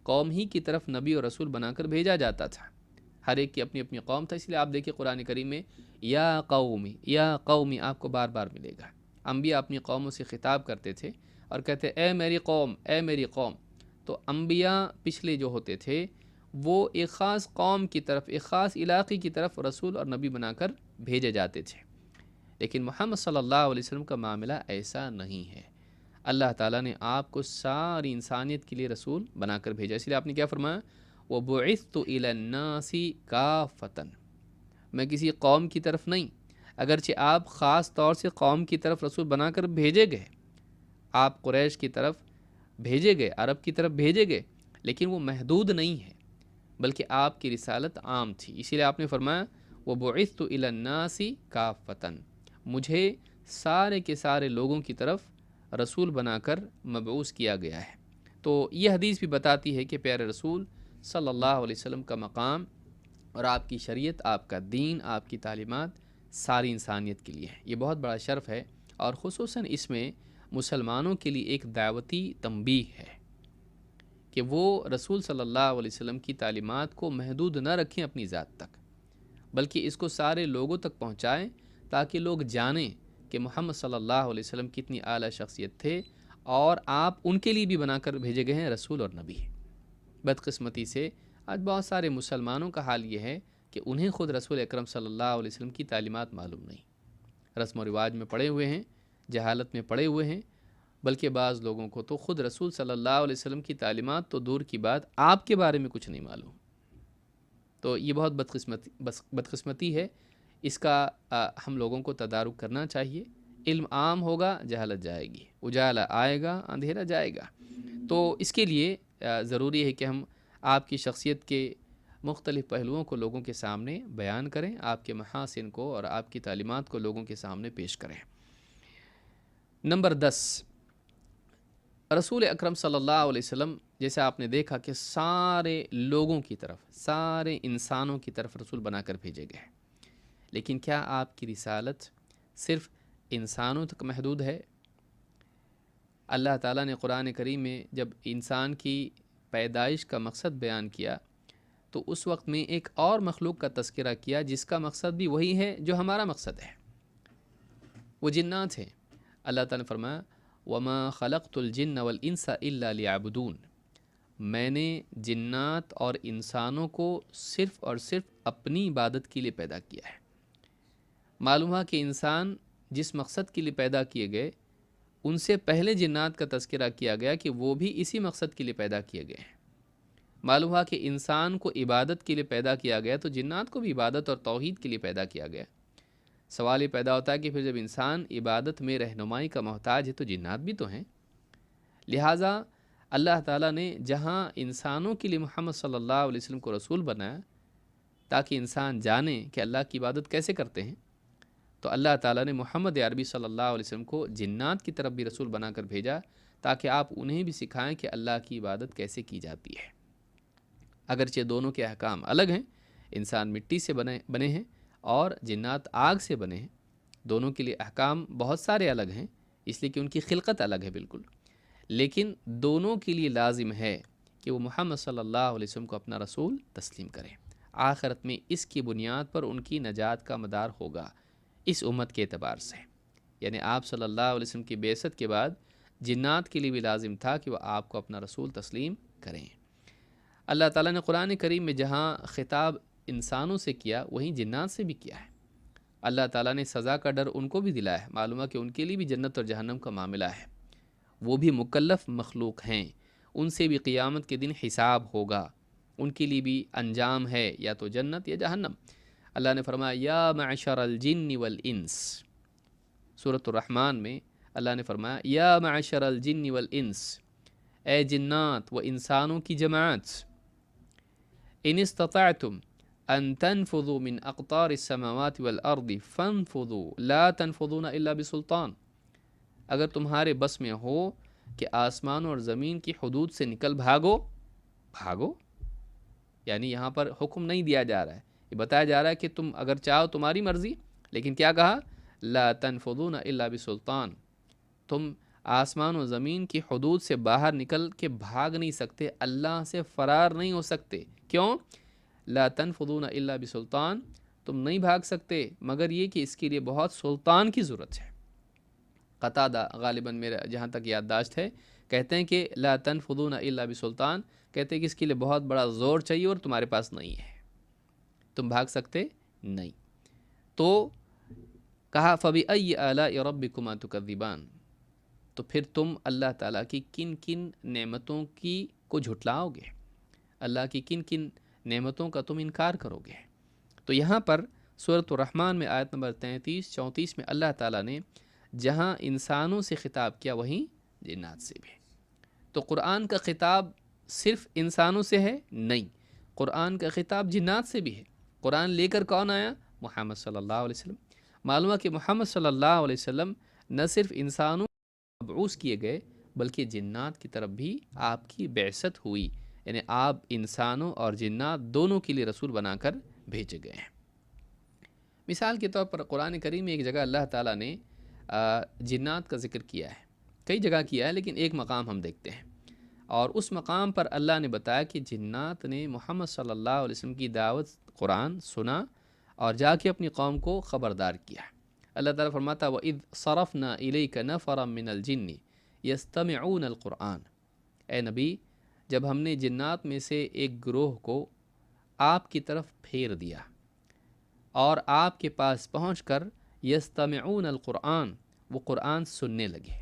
قوم ہی کی طرف نبی اور رسول بنا کر بھیجا جاتا تھا۔ ہر ایک کی اپنی اپنی قوم تھا، اس لیے آپ دیکھیں قرآن کریم میں یا قومی آپ کو بار بار ملے گا۔ انبیاء اپنی قوموں سے خطاب کرتے تھے اور کہتے اے میری قوم، اے میری قوم۔ تو انبیاء پچھلے جو ہوتے تھے وہ ایک خاص قوم کی طرف، ایک خاص علاقے کی طرف رسول اور نبی بنا کر بھیجے جاتے تھے، لیکن محمد صلی اللہ علیہ وسلم کا معاملہ ایسا نہیں ہے۔ اللہ تعالیٰ نے آپ کو ساری انسانیت کے لیے رسول بنا کر بھیجا، اس لیے آپ نے کیا فرمایا وَبُعِثْتُ إِلَى النَّاسِ كَافَّةً، میں کسی قوم کی طرف نہیں، اگرچہ آپ خاص طور سے قوم کی طرف رسول بنا کر بھیجے گئے، آپ قریش کی طرف بھیجے گئے، عرب کی طرف بھیجے گئے، لیکن وہ محدود نہیں ہے بلکہ آپ کی رسالت عام تھی، اسی لیے آپ نے فرمایا وَبُعِثْتُ إِلَى النَّاسِ كَافَّةً، مجھے سارے کے سارے لوگوں کی طرف رسول بنا کر مبعوث کیا گیا ہے۔ تو یہ حدیث بھی بتاتی ہے کہ پیارے رسول صلی اللہ علیہ وسلم کا مقام اور آپ کی شریعت، آپ کا دین، آپ کی تعلیمات ساری انسانیت کے لیے ہے۔ یہ بہت بڑا شرف ہے، اور خصوصاً اس میں مسلمانوں کے لیے ایک دعوتی تنبیہ ہے کہ وہ رسول صلی اللہ علیہ وسلم کی تعلیمات کو محدود نہ رکھیں اپنی ذات تک، بلکہ اس کو سارے لوگوں تک پہنچائیں تاکہ لوگ جانیں کہ محمد صلی اللہ علیہ وسلم کتنی اعلیٰ شخصیت تھے، اور آپ ان کے لیے بھی بنا کر بھیجے گئے ہیں رسول اور نبی۔ بدقسمتی سے آج بہت سارے مسلمانوں کا حال یہ ہے کہ انہیں خود رسول اکرم صلی اللہ علیہ وسلم کی تعلیمات معلوم نہیں، رسم و رواج میں پڑے ہوئے ہیں، جہالت میں پڑے ہوئے ہیں، بلکہ بعض لوگوں کو تو خود رسول صلی اللہ علیہ وسلم کی تعلیمات تو دور کی بات، آپ کے بارے میں کچھ نہیں معلوم۔ تو یہ بہت بدقسمتی ہے، اس کا ہم لوگوں کو تدارک کرنا چاہیے۔ علم عام ہوگا، جہالت جائے گی، اجالا آئے گا، اندھیرا جائے گا۔ تو اس کے لیے ضروری ہے کہ ہم آپ کی شخصیت کے مختلف پہلوؤں کو لوگوں کے سامنے بیان کریں، آپ کے محاسن کو اور آپ کی تعلیمات کو لوگوں کے سامنے پیش کریں۔ نمبر 10، رسول اکرم صلی اللہ علیہ وسلم جیسے آپ نے دیکھا کہ سارے لوگوں کی طرف، سارے انسانوں کی طرف رسول بنا کر بھیجے گئے، لیکن کیا آپ کی رسالت صرف انسانوں تک محدود ہے؟ اللہ تعالیٰ نے قرآن کریم میں جب انسان کی پیدائش کا مقصد بیان کیا تو اس وقت میں ایک اور مخلوق کا تذکرہ کیا جس کا مقصد بھی وہی ہے جو ہمارا مقصد ہے، وہ جنات ہیں۔ اللہ تعالیٰ نے فرمایا وَمَا خَلَقْتُ الْجِنَّ وَالْإِنسَ إِلَّا لِيَعْبُدُونَ، میں نے جنات اور انسانوں کو صرف اور صرف اپنی عبادت کے لیے پیدا کیا ہے۔ معلوم ہوا کہ انسان جس مقصد کے لیے پیدا کیے گئے ان سے پہلے جنات کا تذکرہ کیا گیا کہ وہ بھی اسی مقصد کے لیے پیدا کیے گئے ہیں۔ معلوم ہوا کہ انسان کو عبادت کے لیے پیدا کیا گیا تو جنات کو بھی عبادت اور توحید کے لیے پیدا کیا گیا۔ سوال یہ پیدا ہوتا ہے کہ پھر جب انسان عبادت میں رہنمائی کا محتاج ہے تو جنات بھی تو ہیں، لہٰذا اللہ تعالیٰ نے جہاں انسانوں کے لیے محمد صلی اللہ علیہ وسلم کو رسول بنایا تاکہ انسان جانے کہ اللہ کی عبادت کیسے کرتے ہیں، تو اللہ تعالیٰ نے محمد عربی صلی اللہ علیہ وسلم کو جنات کی طرف بھی رسول بنا کر بھیجا تاکہ آپ انہیں بھی سکھائیں کہ اللہ کی عبادت کیسے کی جاتی ہے۔ اگرچہ دونوں کے احکام الگ ہیں، انسان مٹی سے بنے ہیں اور جنات آگ سے بنے ہیں، دونوں کے لیے احکام بہت سارے الگ ہیں اس لیے کہ ان کی خلقت الگ ہے بالکل، لیکن دونوں کے لیے لازم ہے کہ وہ محمد صلی اللہ علیہ وسلم کو اپنا رسول تسلیم کریں۔ آخرت میں اس کی بنیاد پر ان کی نجات کا مدار ہوگا اس امت کے اعتبار سے، یعنی آپ صلی اللہ علیہ وسلم کی بعثت کے بعد جنات کے لیے بھی لازم تھا کہ وہ آپ کو اپنا رسول تسلیم کریں۔ اللہ تعالیٰ نے قرآن کریم میں جہاں خطاب انسانوں سے کیا وہیں جنات سے بھی کیا ہے۔ اللہ تعالیٰ نے سزا کا ڈر ان کو بھی دلایا ہے، معلوم ہے کہ ان کے لیے بھی جنت اور جہنم کا معاملہ ہے، وہ بھی مکلف مخلوق ہیں، ان سے بھی قیامت کے دن حساب ہوگا، ان کے لیے بھی انجام ہے یا تو جنت یا جہنم۔ اللہ نے فرمایا یا معشر الجن والانس، سورۃ الرحمن میں اللہ نے فرمایا یا معشر الجن والانس، اے جنات و انسانوں کی جماعت، ان استطعتم ان تنفذوا من اقطار السماوات والارض فانفذوا لا تنفذون الا بسلطان، اگر تمہارے بس میں ہو کہ آسمان اور زمین کی حدود سے نکل بھاگو، یعنی یہاں پر حکم نہیں دیا جا رہا ہے، یہ بتایا جا رہا ہے کہ تم اگر چاہو تمہاری مرضی، لیکن کیا کہا لا تنفذون الا بسلطان، تم آسمان و زمین کی حدود سے باہر نکل کے بھاگ نہیں سکتے، اللہ سے فرار نہیں ہو سکتے۔ کیوں؟ لا تنفذون الا بسلطان، تم نہیں بھاگ سکتے مگر یہ کہ اس کے لیے بہت سلطان کی ضرورت ہے۔ قتادہ غالباً میرا جہاں تک یادداشت ہے کہتے ہیں کہ لا تنفذون الا بسلطان، کہتے ہیں کہ اس کے لیے بہت بڑا زور چاہیے اور تمہارے پاس نہیں ہے، تم بھاگ سکتے نہیں۔ تو کہا فَبِأَيِّ آلَاءِ رَبِّكُمَا تُكَذِّبَانِ، تو پھر تم اللہ تعالیٰ کی کن کن نعمتوں کی کو جھٹلاؤ گے، اللہ کی کن کن نعمتوں کا تم انکار کرو گے۔ تو یہاں پر سورۃ الرحمن میں آیت نمبر 33-34 میں اللہ تعالیٰ نے جہاں انسانوں سے خطاب کیا وہیں جنات سے بھی۔ تو قرآن کا خطاب صرف انسانوں سے ہے؟ نہیں، قرآن کا خطاب جنات سے بھی ہے۔ قرآن لے کر کون آیا؟ محمد صلی اللہ علیہ وسلم۔ معلوم ہے کہ محمد صلی اللہ علیہ وسلم نہ صرف انسانوں مبعوث کیے گئے بلکہ جنات کی طرف بھی آپ کی بعثت ہوئی، یعنی آپ انسانوں اور جنات دونوں کے لیے رسول بنا کر بھیجے گئے ہیں۔ مثال کے طور پر قرآن کریم میں ایک جگہ اللہ تعالیٰ نے جنات کا ذکر کیا ہے، کئی جگہ کیا ہے لیکن ایک مقام ہم دیکھتے ہیں، اور اس مقام پر اللہ نے بتایا کہ جنات نے محمد صلی اللہ علیہ وسلم کی دعوت قرآن سنا اور جا کے اپنی قوم کو خبردار کیا۔ اللہ تعالیٰ فرماتا وَإِذْ صَرَفْنَا إِلَيْكَ نَفَرًا مِّنَ الْجِنِّ يَسْتَمِعُونَ الْقُرْآنَ، اے نبی جب ہم نے جنات میں سے ایک گروہ کو آپ کی طرف پھیر دیا اور آپ کے پاس پہنچ کر یستمعون القرآن، وہ قرآن سننے لگے۔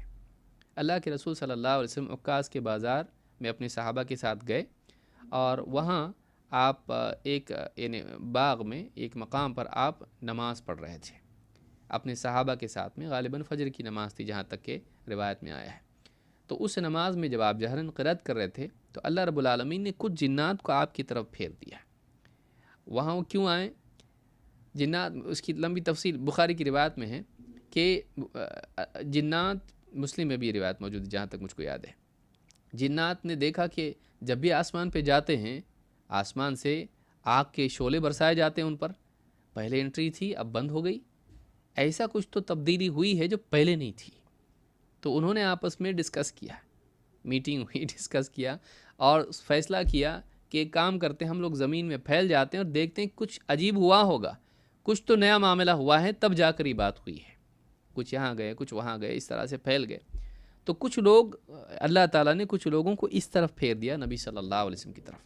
اللہ کے رسول صلی اللہ علیہ وسلم عکاظ کے بازار میں اپنے صحابہ کے ساتھ گئے اور وہاں آپ ایک یعنی باغ میں ایک مقام پر آپ نماز پڑھ رہے تھے اپنے صحابہ کے ساتھ میں، غالباً فجر کی نماز تھی جہاں تک کہ روایت میں آیا ہے۔ تو اس نماز میں جب آپ جہراً قرأت کر رہے تھے تو اللہ رب العالمین نے کچھ جنات کو آپ کی طرف پھیر دیا. وہاں وہ کیوں آئیں؟ جنات، اس کی لمبی تفصیل بخاری کی روایت میں ہے کہ جنات، مسلم میں بھی یہ روایت موجود ہے جہاں تک مجھ کو یاد ہے. جنات نے دیکھا کہ جب بھی آسمان پہ جاتے ہیں آسمان سے آگ کے شعلے برسائے جاتے ہیں ان پر. پہلے انٹری تھی اب بند ہو گئی، ایسا کچھ تو تبدیلی ہوئی ہے جو پہلے نہیں تھی. تو انہوں نے آپس میں ڈسکس کیا، میٹنگ ہوئی، ڈسکس کیا اور فیصلہ کیا کہ ایک کام کرتے ہیں، ہم لوگ زمین میں پھیل جاتے ہیں اور دیکھتے ہیں کچھ عجیب ہوا ہوگا، کچھ تو نیا معاملہ ہوا ہے، تب جا کر یہ بات ہوئی ہے. کچھ یہاں گئے کچھ وہاں گئے، اس طرح سے پھیل گئے. تو کچھ لوگ، اللہ تعالیٰ نے کچھ لوگوں کو اس طرف پھیر دیا نبی صلی اللہ علیہ وسلم کی طرف.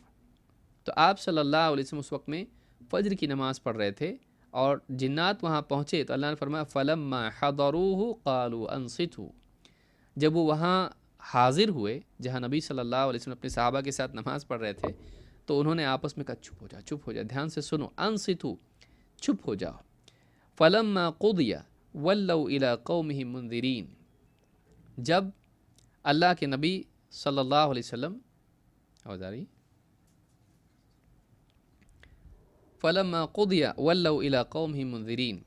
تو آپ صلی اللہ علیہ وسلم اس وقت میں فجر کی نماز پڑھ رہے تھے اور جنات وہاں پہنچے تو اللہ نے فرمایا فَلَمَّا حَضَرُوهُ قَالُوا أَنصِتُوا. جب وہ وہاں حاضر ہوئے جہاں نبی صلی اللہ علیہ وسلم اپنے صحابہ کے ساتھ نماز پڑھ رہے تھے تو انہوں نے آپس میں کہا چپ ہو جا، چپ ہو جا، دھیان سے سنو، انصتوا، چپ ہو جاؤ. فَلَمَّا قُضِيَ وَلَّوْا إِلَىٰ قَوْمِهِمْ مُنذِرِينَ. جب اللہ کے نبی صلی اللہ علیہ وسلم فَلَمَّا قُضِيَ وَلَّوْا إِلَىٰ قَوْمِهِمْ مُنذِرِينَ.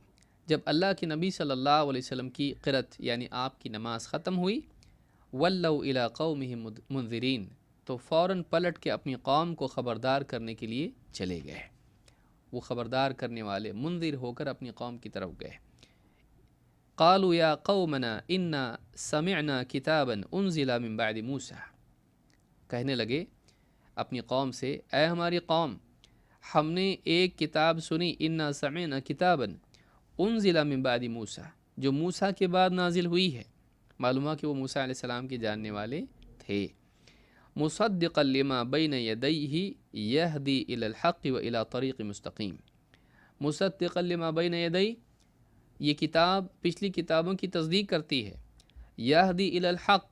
جب اللہ کے نبی صلی اللہ علیہ وسلم کی قرأت یعنی آپ کی نماز ختم ہوئی، وَلَّوْا إِلَىٰ قَوْمِهِمْ مُنذِرِينَ، تو فوراً پلٹ کے اپنی قوم کو خبردار کرنے کے لیے چلے گئے. وہ خبردار کرنے والے منذر ہو کر اپنی قوم کی طرف گئے. قالوا یا قومنا انا سمعنا کتابا انزل من بعد موسیٰ. کہنے لگے اپنی قوم سے، اے ہماری قوم، ہم نے ایک کتاب سنی، انا سمعنا کتابا انزل من بعد موسیٰ، جو موسیٰ کے بعد نازل ہوئی ہے. معلوم ہے کہ وہ موسیٰ علیہ السلام کے جاننے والے تھے. مصدقا لما بین یدیہ یہدی الی الحق و الی طریق مستقیم. مصدقا لما بین یدیہ، یہ کتاب پچھلی کتابوں کی تصدیق کرتی ہے. یہدی الی الحق،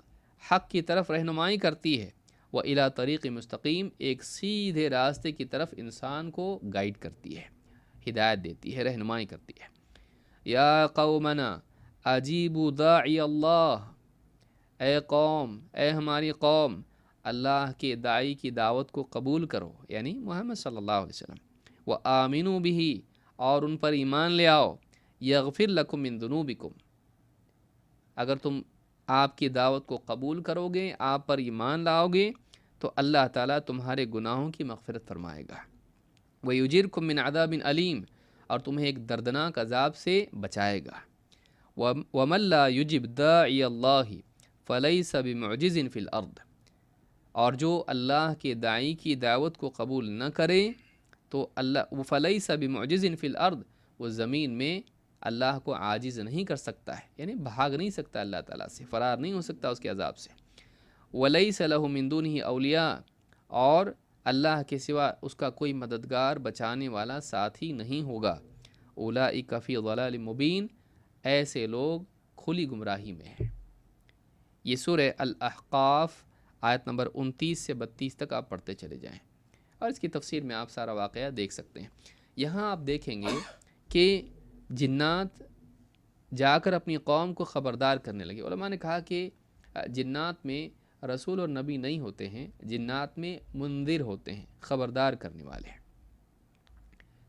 حق کی طرف رہنمائی کرتی ہے. و الی طریق مستقیم، ایک سیدھے راستے کی طرف انسان کو گائیڈ کرتی ہے، ہدایت دیتی ہے، رہنمائی کرتی ہے. یا قومنا اجیبوا داعی اللہ. اے قوم، اے ہماری قوم، اللہ کے داعی کی دعوت کو قبول کرو، یعنی محمد صلی اللہ علیہ وسلم. وآمنوا بہ، اور ان پر ایمان لے آؤ. یغفر لکم من ذنوبکم، اگر تم آپ کی دعوت کو قبول کرو گے، آپ پر ایمان لاؤ گے تو اللہ تعالیٰ تمہارے گناہوں کی مغفرت فرمائے گا. ویجرکم من عذاب علیم، اور تمہیں ایک دردناک عذاب سے بچائے گا. ومن لا یجب داعی اللہ فلیس بمعجز فی الارض، اور جو اللہ کے داعی کی دعوت کو قبول نہ کرے تو اللہ فلیس بمعجز فی الارض، وہ زمین میں اللہ کو عاجز نہیں کر سکتا ہے، یعنی بھاگ نہیں سکتا اللہ تعالیٰ سے، فرار نہیں ہو سکتا اس کے عذاب سے. ولیس لہ من دونہ اولیاء، اور اللہ کے سوا اس کا کوئی مددگار بچانے والا ساتھی نہیں ہوگا. اولئک فی ضلال مبین، ایسے لوگ کھلی گمراہی میں ہیں. یہ سورہ الاحقاف آیت نمبر 29 سے 32 تک آپ پڑھتے چلے جائیں اور اس کی تفسیر میں آپ سارا واقعہ دیکھ سکتے ہیں. یہاں آپ دیکھیں گے کہ جنات جا کر اپنی قوم کو خبردار کرنے لگے. علماء نے کہا کہ جنات میں رسول اور نبی نہیں ہوتے ہیں، جنات میں منذر ہوتے ہیں، خبردار کرنے والے.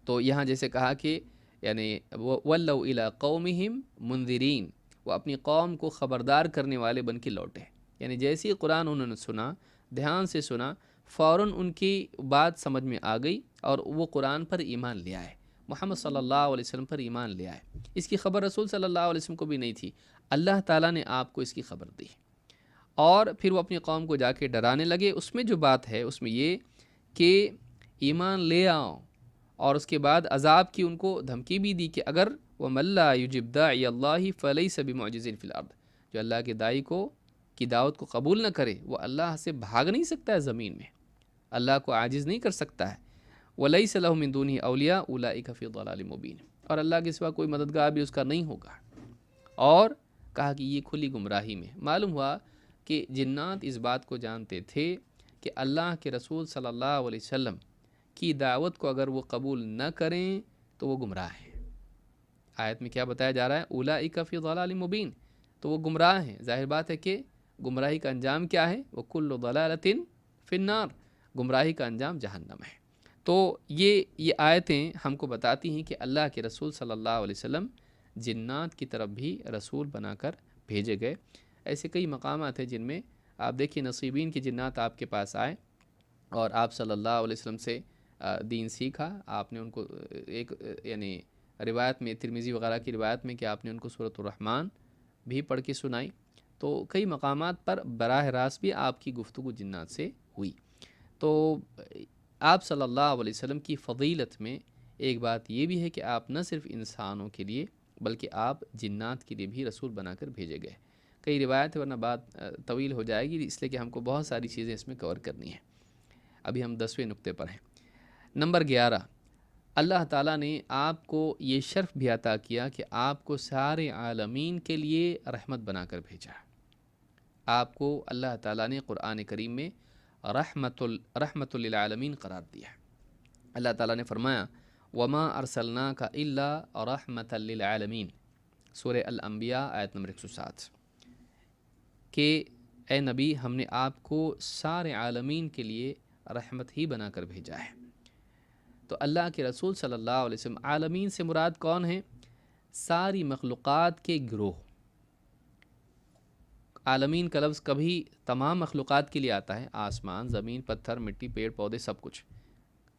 تو یہاں جیسے کہا کہ یعنی وَلَّوْا إِلَىٰ قَوْمِهِمْ مُنذِرِينَ، وہ اپنی قوم کو خبردار کرنے والے بن کے لوٹے. یعنی جیسے ہی قرآن انہوں نے سنا، دھیان سے سنا، فوراً ان کی بات سمجھ میں آ گئی اور وہ قرآن پر ایمان لے آئے، محمد صلی اللہ علیہ وسلم پر ایمان لے آئے. اس کی خبر رسول صلی اللہ علیہ وسلم کو بھی نہیں تھی، اللہ تعالیٰ نے آپ کو اس کی خبر دی. اور پھر وہ اپنی قوم کو جا کے ڈرانے لگے. اس میں جو بات ہے اس میں یہ کہ ایمان لے آؤ، اور اس کے بعد عذاب کی ان کو دھمکی بھی دی کہ اگر وَمَن لَّا يُجِبْ دَاعِيَ اللَّهِ فَلَيْسَ بِمُعْجِزٍ فِي الْأَرْضِ، جو اللہ کے داعی کی دعوت کو قبول نہ کرے وہ اللہ سے بھاگ نہیں سکتا ہے، زمین میں اللہ کو عاجز نہیں کر سکتا ہے. وَلَيْسَ لَهُ مِن دُونِهِ أَوْلِيَاءُ أُولَٰئِكَ فِي ضَلَالٍ مُّبِينٍ، اور اللہ کے سوا کوئی مددگار بھی اس کا نہیں ہوگا. اور کہا کہ یہ کھلی گمراہی میں. معلوم ہوا کہ جنات اس بات کو جانتے تھے کہ اللہ کے رسول صلی اللہ علیہ وسلم کی دعوت کو اگر وہ قبول نہ کریں تو وہ گمراہ ہیں. آیت میں کیا بتایا جا رہا ہے؟ اولئک فی ضلال مبین، تو وہ گمراہ ہیں. ظاہر بات ہے کہ گمراہی کا انجام کیا ہے؟ وَكُلُّ ضَلَالَةٍ فِي النَّارِ، گمراہی کا انجام جہنم ہے۔ تو یہ آیتیں ہم کو بتاتی ہیں کہ اللہ کے رسول صلی اللہ علیہ وسلم جنات کی طرف بھی رسول بنا کر بھیجے گئے۔ ایسے کئی مقامات ہیں جن میں آپ دیکھیے نصیبین کے جنات آپ کے پاس آئے اور آپ صلی اللہ علیہ وسلم سے دین سیکھا، آپ نے ان کو ایک یعنی روایت میں ترمذی وغیرہ کی روایت میں کہ آپ نے ان کو سورۃ الرحمن بھی پڑھ کے سنائی۔ تو کئی مقامات پر براہ راست بھی آپ کی گفتگو جنات سے ہوئی۔ تو آپ صلی اللہ علیہ وسلم کی فضیلت میں ایک بات یہ بھی ہے کہ آپ نہ صرف انسانوں کے لیے بلکہ آپ جنات کے لیے بھی رسول بنا کر بھیجے گئے۔ کئی روایت ورنہ بات طویل ہو جائے گی، اس لیے کہ ہم کو بہت ساری چیزیں اس میں کور کرنی ہیں۔ ابھی ہم 10ویں نقطے پر ہیں۔ نمبر 11، اللہ تعالیٰ نے آپ کو یہ شرف بھی عطا کیا کہ آپ کو سارے عالمین کے لیے رحمت بنا کر بھیجا۔ آپ کو اللہ تعالیٰ نے قرآن کریم میں رحمت للعالمین قرار دیا۔ اللہ تعالیٰ نے فرمایا وما ارسلناک الا رحمت للعالمین، سورہ الانبیاء آیت نمبر 107، کہ اے نبی ہم نے آپ کو سارے عالمین کے لیے رحمت ہی بنا کر بھیجا ہے۔ تو اللہ کے رسول صلی اللہ علیہ وسلم، عالمین سے مراد کون ہیں؟ ساری مخلوقات کے گروہ۔ عالمین کا لفظ کبھی تمام مخلوقات کے لیے آتا ہے، آسمان، زمین، پتھر، مٹی، پیڑ پودے، سب کچھ،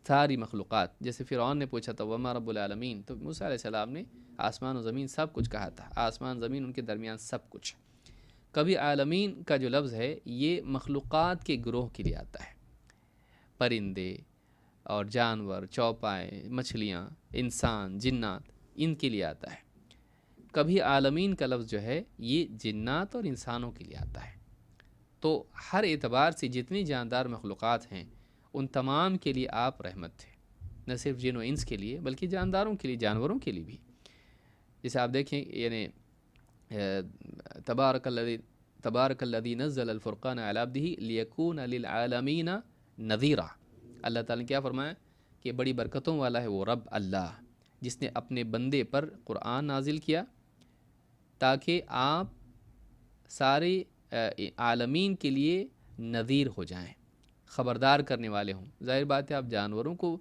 ساری مخلوقات۔ جیسے فرعون نے پوچھا تھا وما رب العالمین، تو موسیٰ علیہ السلام نے آسمان و زمین سب کچھ کہا تھا، آسمان زمین ان کے درمیان سب کچھ۔ کبھی عالمین کا جو لفظ ہے یہ مخلوقات کے گروہ کے لیے آتا ہے، پرندے اور جانور، چوپائے، مچھلیاں، انسان، جنات، ان کے لیے آتا ہے۔ کبھی عالمین کا لفظ جو ہے یہ جنات اور انسانوں کے لیے آتا ہے۔ تو ہر اعتبار سے جتنی جاندار مخلوقات ہیں ان تمام کے لیے آپ رحمت تھے، نہ صرف جن و انس کے لیے بلکہ جانداروں کے لیے، جانوروں کے لیے بھی۔ جیسے آپ دیکھیں یعنی تبارک الذی نزل الفرقان علی عبدہ لیکون للعالمین نذیرا۔ اللہ تعالیٰ نے کیا فرمایا کہ بڑی برکتوں والا ہے وہ رب اللہ جس نے اپنے بندے پر قرآن نازل کیا تاکہ آپ سارے عالمین کے لیے نذیر ہو جائیں، خبردار کرنے والے ہوں۔ ظاہر بات ہے آپ جانوروں کو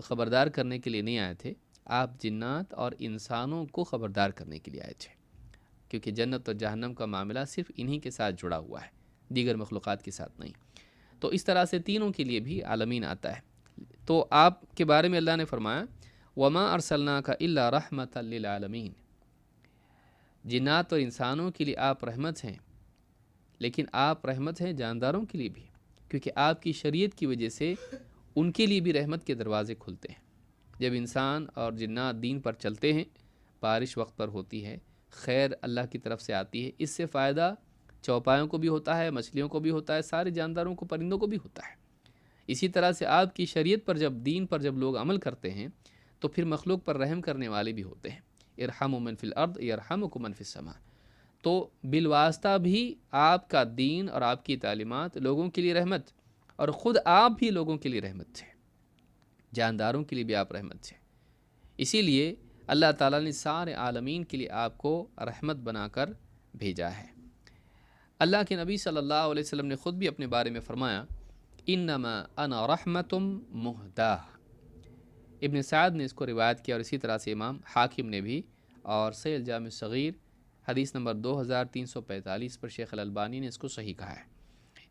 خبردار کرنے کے لیے نہیں آئے تھے، آپ جنات اور انسانوں کو خبردار کرنے کے لیے آئے تھے، کیونکہ جنت اور جہنم کا معاملہ صرف انہی کے ساتھ جڑا ہوا ہے، دیگر مخلوقات کے ساتھ نہیں۔ تو اس طرح سے تینوں کے لیے بھی عالمین آتا ہے۔ تو آپ کے بارے میں اللہ نے فرمایا وما ارسلناک الا رحمت للعالمین، جنات اور انسانوں کے لیے آپ رحمت ہیں، لیکن آپ رحمت ہیں جانداروں کے لیے بھی، کیونکہ آپ کی شریعت کی وجہ سے ان کے لیے بھی رحمت کے دروازے کھلتے ہیں۔ جب انسان اور جنات دین پر چلتے ہیں، بارش وقت پر ہوتی ہے، خیر اللہ کی طرف سے آتی ہے، اس سے فائدہ چوپایوں کو بھی ہوتا ہے، مچھلیوں کو بھی ہوتا ہے، سارے جانداروں کو، پرندوں کو بھی ہوتا ہے۔ اسی طرح سے آپ کی شریعت پر جب دین پر جب لوگ عمل کرتے ہیں تو پھر مخلوق پر رحم کرنے والے بھی ہوتے ہیں۔ ارحموا من فی الارض یرحمکم من فی السماء۔ تو بالواسطہ بھی آپ کا دین اور آپ کی تعلیمات لوگوں کے لیے رحمت، اور خود آپ بھی لوگوں کے لیے رحمت تھے، جانداروں کے لیے بھی آپ رحمت تھے۔ اسی لیے اللہ تعالیٰ نے سارے عالمین کے لیے آپ کو رحمت بنا کر بھیجا ہے۔ اللہ کے نبی صلی اللہ علیہ وسلم نے خود بھی اپنے بارے میں فرمایا انما انا رحمت مہداہ۔ ابن سعد نے اس کو روایت کیا، اور اسی طرح سے امام حاکم نے بھی، اور صحیح الجامع الصغیر حدیث نمبر 2345 پر شیخ الالبانی نے اس کو صحیح کہا ہے۔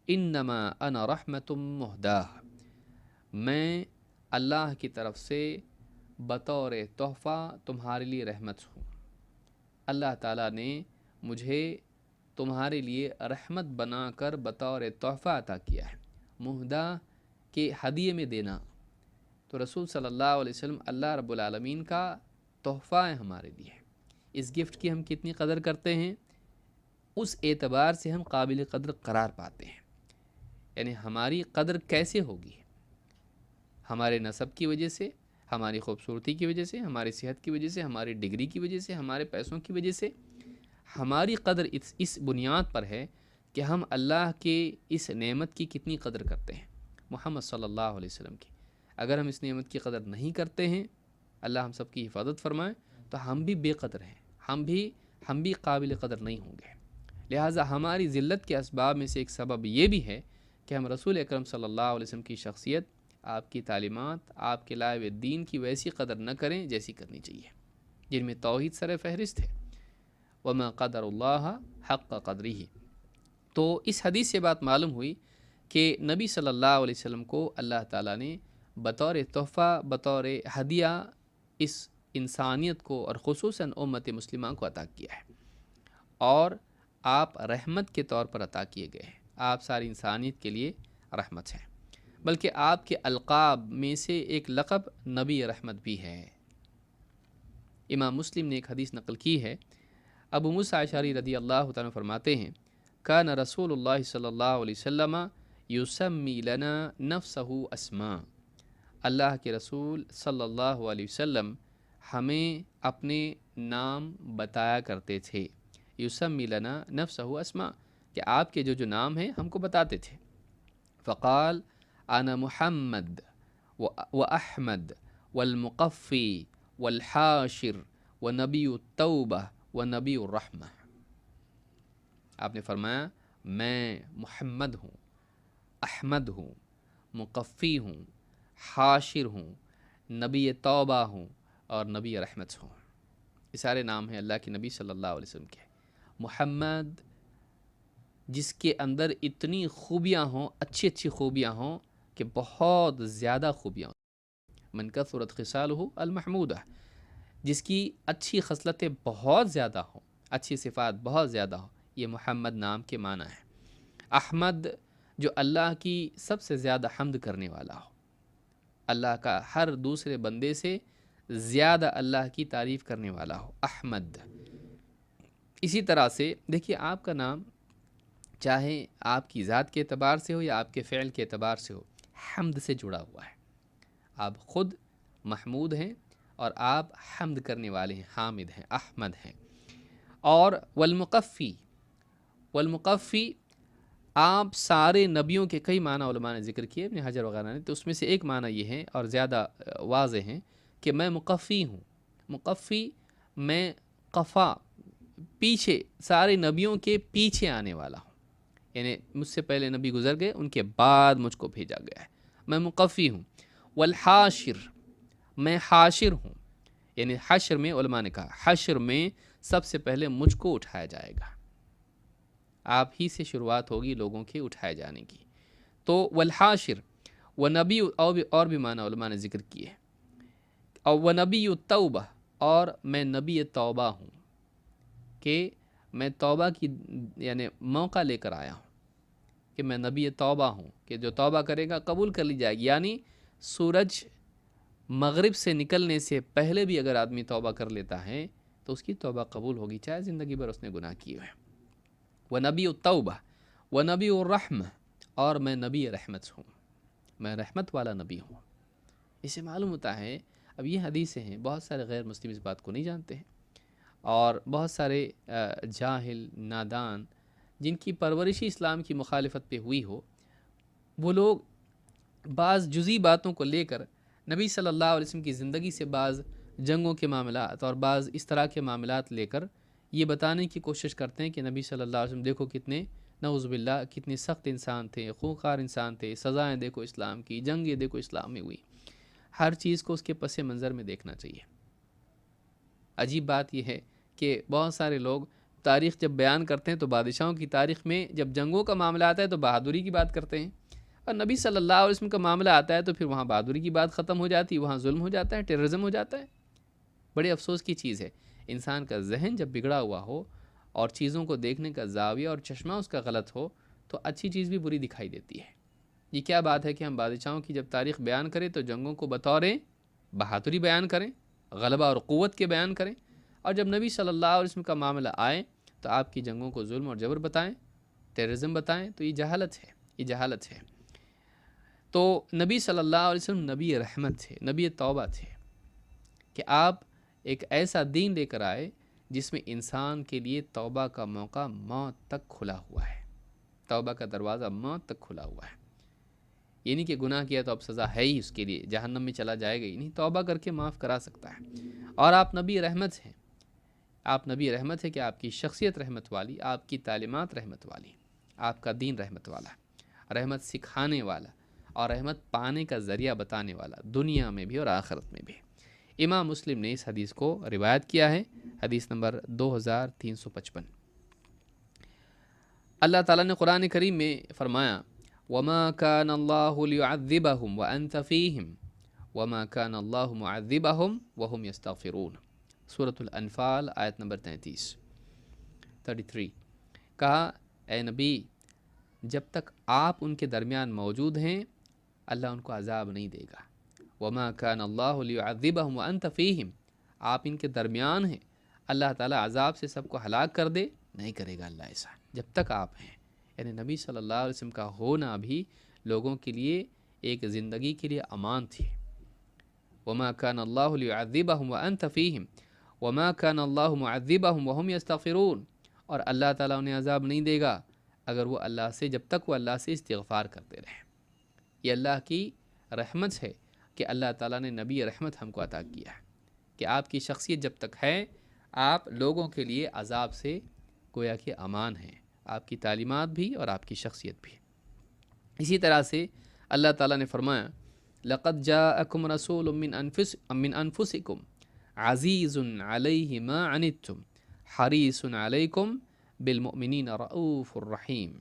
انما انا رحمت مہداہ، میں اللہ کی طرف سے بطور تحفہ تمہارے لیے رحمت ہوں۔ اللہ تعالیٰ نے مجھے تمہارے لیے رحمت بنا کر بطور تحفہ عطا کیا ہے۔ مہدہ کے ہدیے میں دینا، تو رسول صلی اللہ علیہ وسلم اللہ رب العالمین کا تحفہ ہے ہمارے لیے۔ اس گفٹ کی ہم کتنی قدر کرتے ہیں، اس اعتبار سے ہم قابل قدر قرار پاتے ہیں۔ یعنی ہماری قدر کیسے ہوگی؟ ہمارے نسب کی وجہ سے، ہماری خوبصورتی کی وجہ سے، ہماری صحت کی وجہ سے، ہماری ڈگری کی وجہ سے، ہمارے پیسوں کی وجہ سے۔ ہماری قدر اس بنیاد پر ہے کہ ہم اللہ کے اس نعمت کی کتنی قدر کرتے ہیں، محمد صلی اللہ علیہ وسلم کی۔ اگر ہم اس نعمت کی قدر نہیں کرتے ہیں، اللہ ہم سب کی حفاظت فرمائے، تو ہم بھی بے قدر ہیں، ہم بھی قابل قدر نہیں ہوں گے۔ لہٰذا ہماری ذلت کے اسباب میں سے ایک سبب یہ بھی ہے کہ ہم رسول اکرم صلی اللہ علیہ وسلم کی شخصیت، آپ کی تعلیمات، آپ کے لائے ہوئے دین کی ویسی قدر نہ کریں جیسی کرنی چاہیے، جن میں توحید سر فہرست ہے، وما قدر اللہ حق قدرہ۔ تو اس حدیث سے بات معلوم ہوئی کہ نبی صلی اللہ علیہ وسلم کو اللہ تعالیٰ نے بطور تحفہ، بطور ہدیہ اس انسانیت کو اور خصوصاً امت مسلمہ کو عطا کیا ہے، اور آپ رحمت کے طور پر عطا کیے گئے ہیں۔ آپ ساری انسانیت کے لیے رحمت ہیں، بلکہ آپ کے القاب میں سے ایک لقب نبی رحمت بھی ہے۔ امام مسلم نے ایک حدیث نقل کی ہے، ابو موسیٰ اشعری رضی اللہ تعالیٰ فرماتے ہیں، کان رسول اللہ صلی اللہ علیہ وسلم یسمی لنا نفسہ اسماء، اللہ کے رسول صلی اللہ علیہ وسلم ہمیں اپنے نام بتایا کرتے تھے۔ یسمی لنا نفسہ اسماء، کہ آپ کے جو نام ہیں ہم کو بتاتے تھے۔ فقال انا محمد و احمد والمقفی والحاشر ونبی التوبہ ونبی الرحمہ۔ آپ نے فرمایا میں محمد ہوں، احمد ہوں، مقفی ہوں، حاشر ہوں، نبی توبہ ہوں اور نبی رحمت ہوں۔ یہ سارے نام ہیں اللہ کے نبی صلی اللہ علیہ وسلم کے۔ محمد جس کے اندر اتنی خوبیاں ہوں، اچھی اچھی خوبیاں ہوں کہ بہت زیادہ خوبیاں ہوں، من کثرت خصالہ المحمودہ، جس کی اچھی خصلتیں بہت زیادہ ہوں، اچھی صفات بہت زیادہ ہوں، یہ محمد نام کے معنی ہے۔ احمد جو اللہ کی سب سے زیادہ حمد کرنے والا ہو، اللہ کا ہر دوسرے بندے سے زیادہ اللہ کی تعریف کرنے والا ہو، احمد۔ اسی طرح سے دیکھیے آپ کا نام چاہے آپ کی ذات کے اعتبار سے ہو یا آپ کے فعل کے اعتبار سے ہو، حمد سے جڑا ہوا ہے۔ آپ خود محمود ہیں اور آپ حمد کرنے والے ہیں، حامد ہیں، احمد ہیں۔ اور والمقفی، والمقفی آپ سارے نبیوں کے کئی معنی علماء نے ذکر کیے، ابن حجر وغیرہ نے، تو اس میں سے ایک معنی یہ ہے اور زیادہ واضح ہیں کہ میں مقفی ہوں۔ مقفی میں قفا، پیچھے، سارے نبیوں کے پیچھے آنے والا ہوں، یعنی مجھ سے پہلے نبی گزر گئے، ان کے بعد مجھ کو بھیجا گیا ہے، میں مقفی ہوں۔ والحاشر، میں حاشر ہوں، یعنی حشر میں علماء نے کہا حشر میں سب سے پہلے مجھ کو اٹھایا جائے گا، آپ ہی سے شروعات ہوگی لوگوں کے اٹھائے جانے کی۔ تو والحاشر ونبی، اور بھی معنی علماء نے ذکر کیے، اور ونبی التوبہ، اور میں نبی توبہ ہوں، کہ میں توبہ کی یعنی موقع لے کر آیا ہوں، کہ میں نبی توبہ ہوں، کہ جو توبہ کرے گا قبول کر لی جائے گی۔ یعنی سورج مغرب سے نکلنے سے پہلے بھی اگر آدمی توبہ کر لیتا ہے تو اس کی توبہ قبول ہوگی، چاہے زندگی بھر اس نے گناہ کیے ہوئے۔ وَنَبِيُّ التَّوْبَةِ وَنَبِيُّ الرَّحْمَةِ، اور میں نبی رحمت ہوں، میں رحمت والا نبی ہوں۔ اسے معلوم ہوتا ہے، اب یہ حدیثیں ہیں، بہت سارے غیر مسلم اس بات کو نہیں جانتے ہیں، اور بہت سارے جاہل، نادان، جن کی پرورشی اسلام کی مخالفت پہ ہوئی ہو، وہ لوگ بعض جزئی باتوں کو لے کر نبی صلی اللہ علیہ وسلم کی زندگی سے بعض جنگوں کے معاملات اور بعض اس طرح کے معاملات لے کر یہ بتانے کی کوشش کرتے ہیں کہ نبی صلی اللہ علیہ وسلم دیکھو کتنے، نعوذ باللہ، کتنے سخت انسان تھے، خونخوار انسان تھے، سزائیں دیکھو اسلام کی، جنگیں دیکھو اسلام میں ہوئی۔ ہر چیز کو اس کے پس منظر میں دیکھنا چاہیے۔ عجیب بات یہ ہے کہ بہت سارے لوگ تاریخ جب بیان کرتے ہیں تو بادشاہوں کی تاریخ میں جب جنگوں کا معاملہ آتا ہے تو بہادری کی بات کرتے ہیں، اور نبی صلی اللہ علیہ وسلم کا معاملہ آتا ہے تو پھر وہاں بہادری کی بات ختم ہو جاتی ہے، وہاں ظلم ہو جاتا ہے، ٹیررزم ہو جاتا ہے۔ بڑے افسوس کی چیز ہے، انسان کا ذہن جب بگڑا ہوا ہو اور چیزوں کو دیکھنے کا زاویہ اور چشمہ اس کا غلط ہو تو اچھی چیز بھی بری دکھائی دیتی ہے۔ یہ کیا بات ہے کہ ہم بادشاہوں کی جب تاریخ بیان کریں تو جنگوں کو بطور بہادری بیان کریں، غلبہ اور قوت کے بیان کریں، اور جب نبی صلی اللہ علیہ وسلم کا معاملہ آئے تو آپ کی جنگوں کو ظلم اور جبر بتائیں، ٹیررزم بتائیں، تو یہ جہالت ہے، یہ جہالت ہے۔ تو نبی صلی اللہ علیہ وسلم نبی رحمت تھے، نبی توبہ تھے، کہ آپ ایک ایسا دین لے کر آئے جس میں انسان کے لیے توبہ کا موقع موت تک کھلا ہوا ہے، توبہ کا دروازہ موت تک کھلا ہوا ہے۔ یہ نہیں کہ گناہ کیا تو اب سزا ہے ہی اس کے لیے، جہنم میں چلا جائے گا ہی نہیں، توبہ کر کے معاف کرا سکتا ہے۔ اور آپ نبی رحمت ہیں، آپ نبی رحمت ہے کہ آپ کی شخصیت رحمت والی، آپ کی تعلیمات رحمت والی، آپ کا دین رحمت والا، رحمت سکھانے والا اور رحمت پانے کا ذریعہ بتانے والا، دنیا میں بھی اور آخرت میں بھی۔ امام مسلم نے اس حدیث کو روایت کیا ہے، حدیث نمبر 2355۔ اللہ تعالیٰ نے قرآن کریم میں فرمایا وَمَا كَانَ اللَّهُ لِيُعَذِّبَهُمْ وَأَنْتَ فِيهِمْ وَمَا كَانَ اللَّهُ مُعَذِّبَهُمْ وَهُمْ يَسْتَغْفِرُونَ، سورۃ الانفال آیت نمبر 33۔ کہا اے نبی، جب تک آپ ان کے درمیان موجود ہیں اللہ ان کو عذاب نہیں دے گا۔ وَمَا كَانَ اللَّهُ لِيُعَذِّبَهُمْ وَأَنْتَ فِيهِمْ، آپ ان کے درمیان ہیں، اللہ تعالیٰ عذاب سے سب کو ہلاک کر دے نہیں کرے گا اللہ ایسا جب تک آپ ہیں۔ یعنی نبی صلی اللہ علیہ وسلم کا ہونا بھی لوگوں کے لیے ایک زندگی کے لیے امان تھی۔ وَمَا كَانَ اللَّهُ لِيُعَذِّبَهُمْ وَأَنْتَ فِيهِمْ وَمَا كَانَ اللَّهُ مُعَذِّبَهُمْ وَهُمْ يَسْتَغْفِرُونَ، اور اللہ تعالیٰ انہیں عذاب نہیں دے گا اگر وہ اللہ سے، جب تک وہ اللہ سے استغفار کرتے رہیں۔ یہ اللہ کی رحمت ہے کہ اللہ تعالیٰ نے نبی رحمت ہم کو عطا کیا ہے کہ آپ کی شخصیت جب تک ہے آپ لوگوں کے لیے عذاب سے گویا کہ امان ہیں، آپ کی تعلیمات بھی اور آپ کی شخصیت بھی۔ اسی طرح سے اللہ تعالیٰ نے فرمایا لَقَدْ جَاءَكُمْ رَسُولٌ مِّنْ أَنفُسِكُمْ عَزِيزٌ عَلَيْهِ مَا عَنِتُّمْ حَرِيصٌ عَلَيْكُمْ بِالْمُؤْمِنِينَ رَءُوفٌ رَحِيمٌ،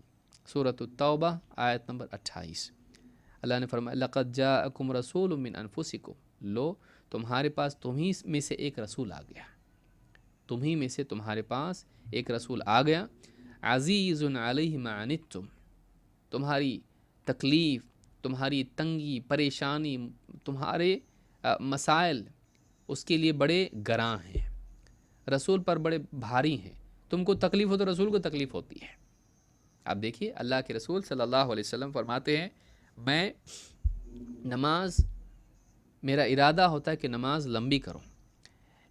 سورۃ التوبہ آیت نمبر 28۔ اللہ نے فرمایا لَقَدْ جَاءَكُمْ رَسُولٌ مِّنْ أَنفُسِكُمْ، لو تمہارے پاس تمہیں میں سے ایک رسول آ گیا، تمہیں میں سے تمہارے پاس ایک رسول آ گیا، عزیز علیہ ما عنتم، تمہاری تکلیف، تمہاری تنگی، پریشانی، تمہارے مسائل اس کے لیے بڑے گراں ہیں، رسول پر بڑے بھاری ہیں۔ تم کو تکلیف ہو تو رسول کو تکلیف ہوتی ہے۔ اب دیکھیے اللہ کے رسول صلی اللہ علیہ وسلم فرماتے ہیں میں نماز، میرا ارادہ ہوتا ہے کہ نماز لمبی کروں،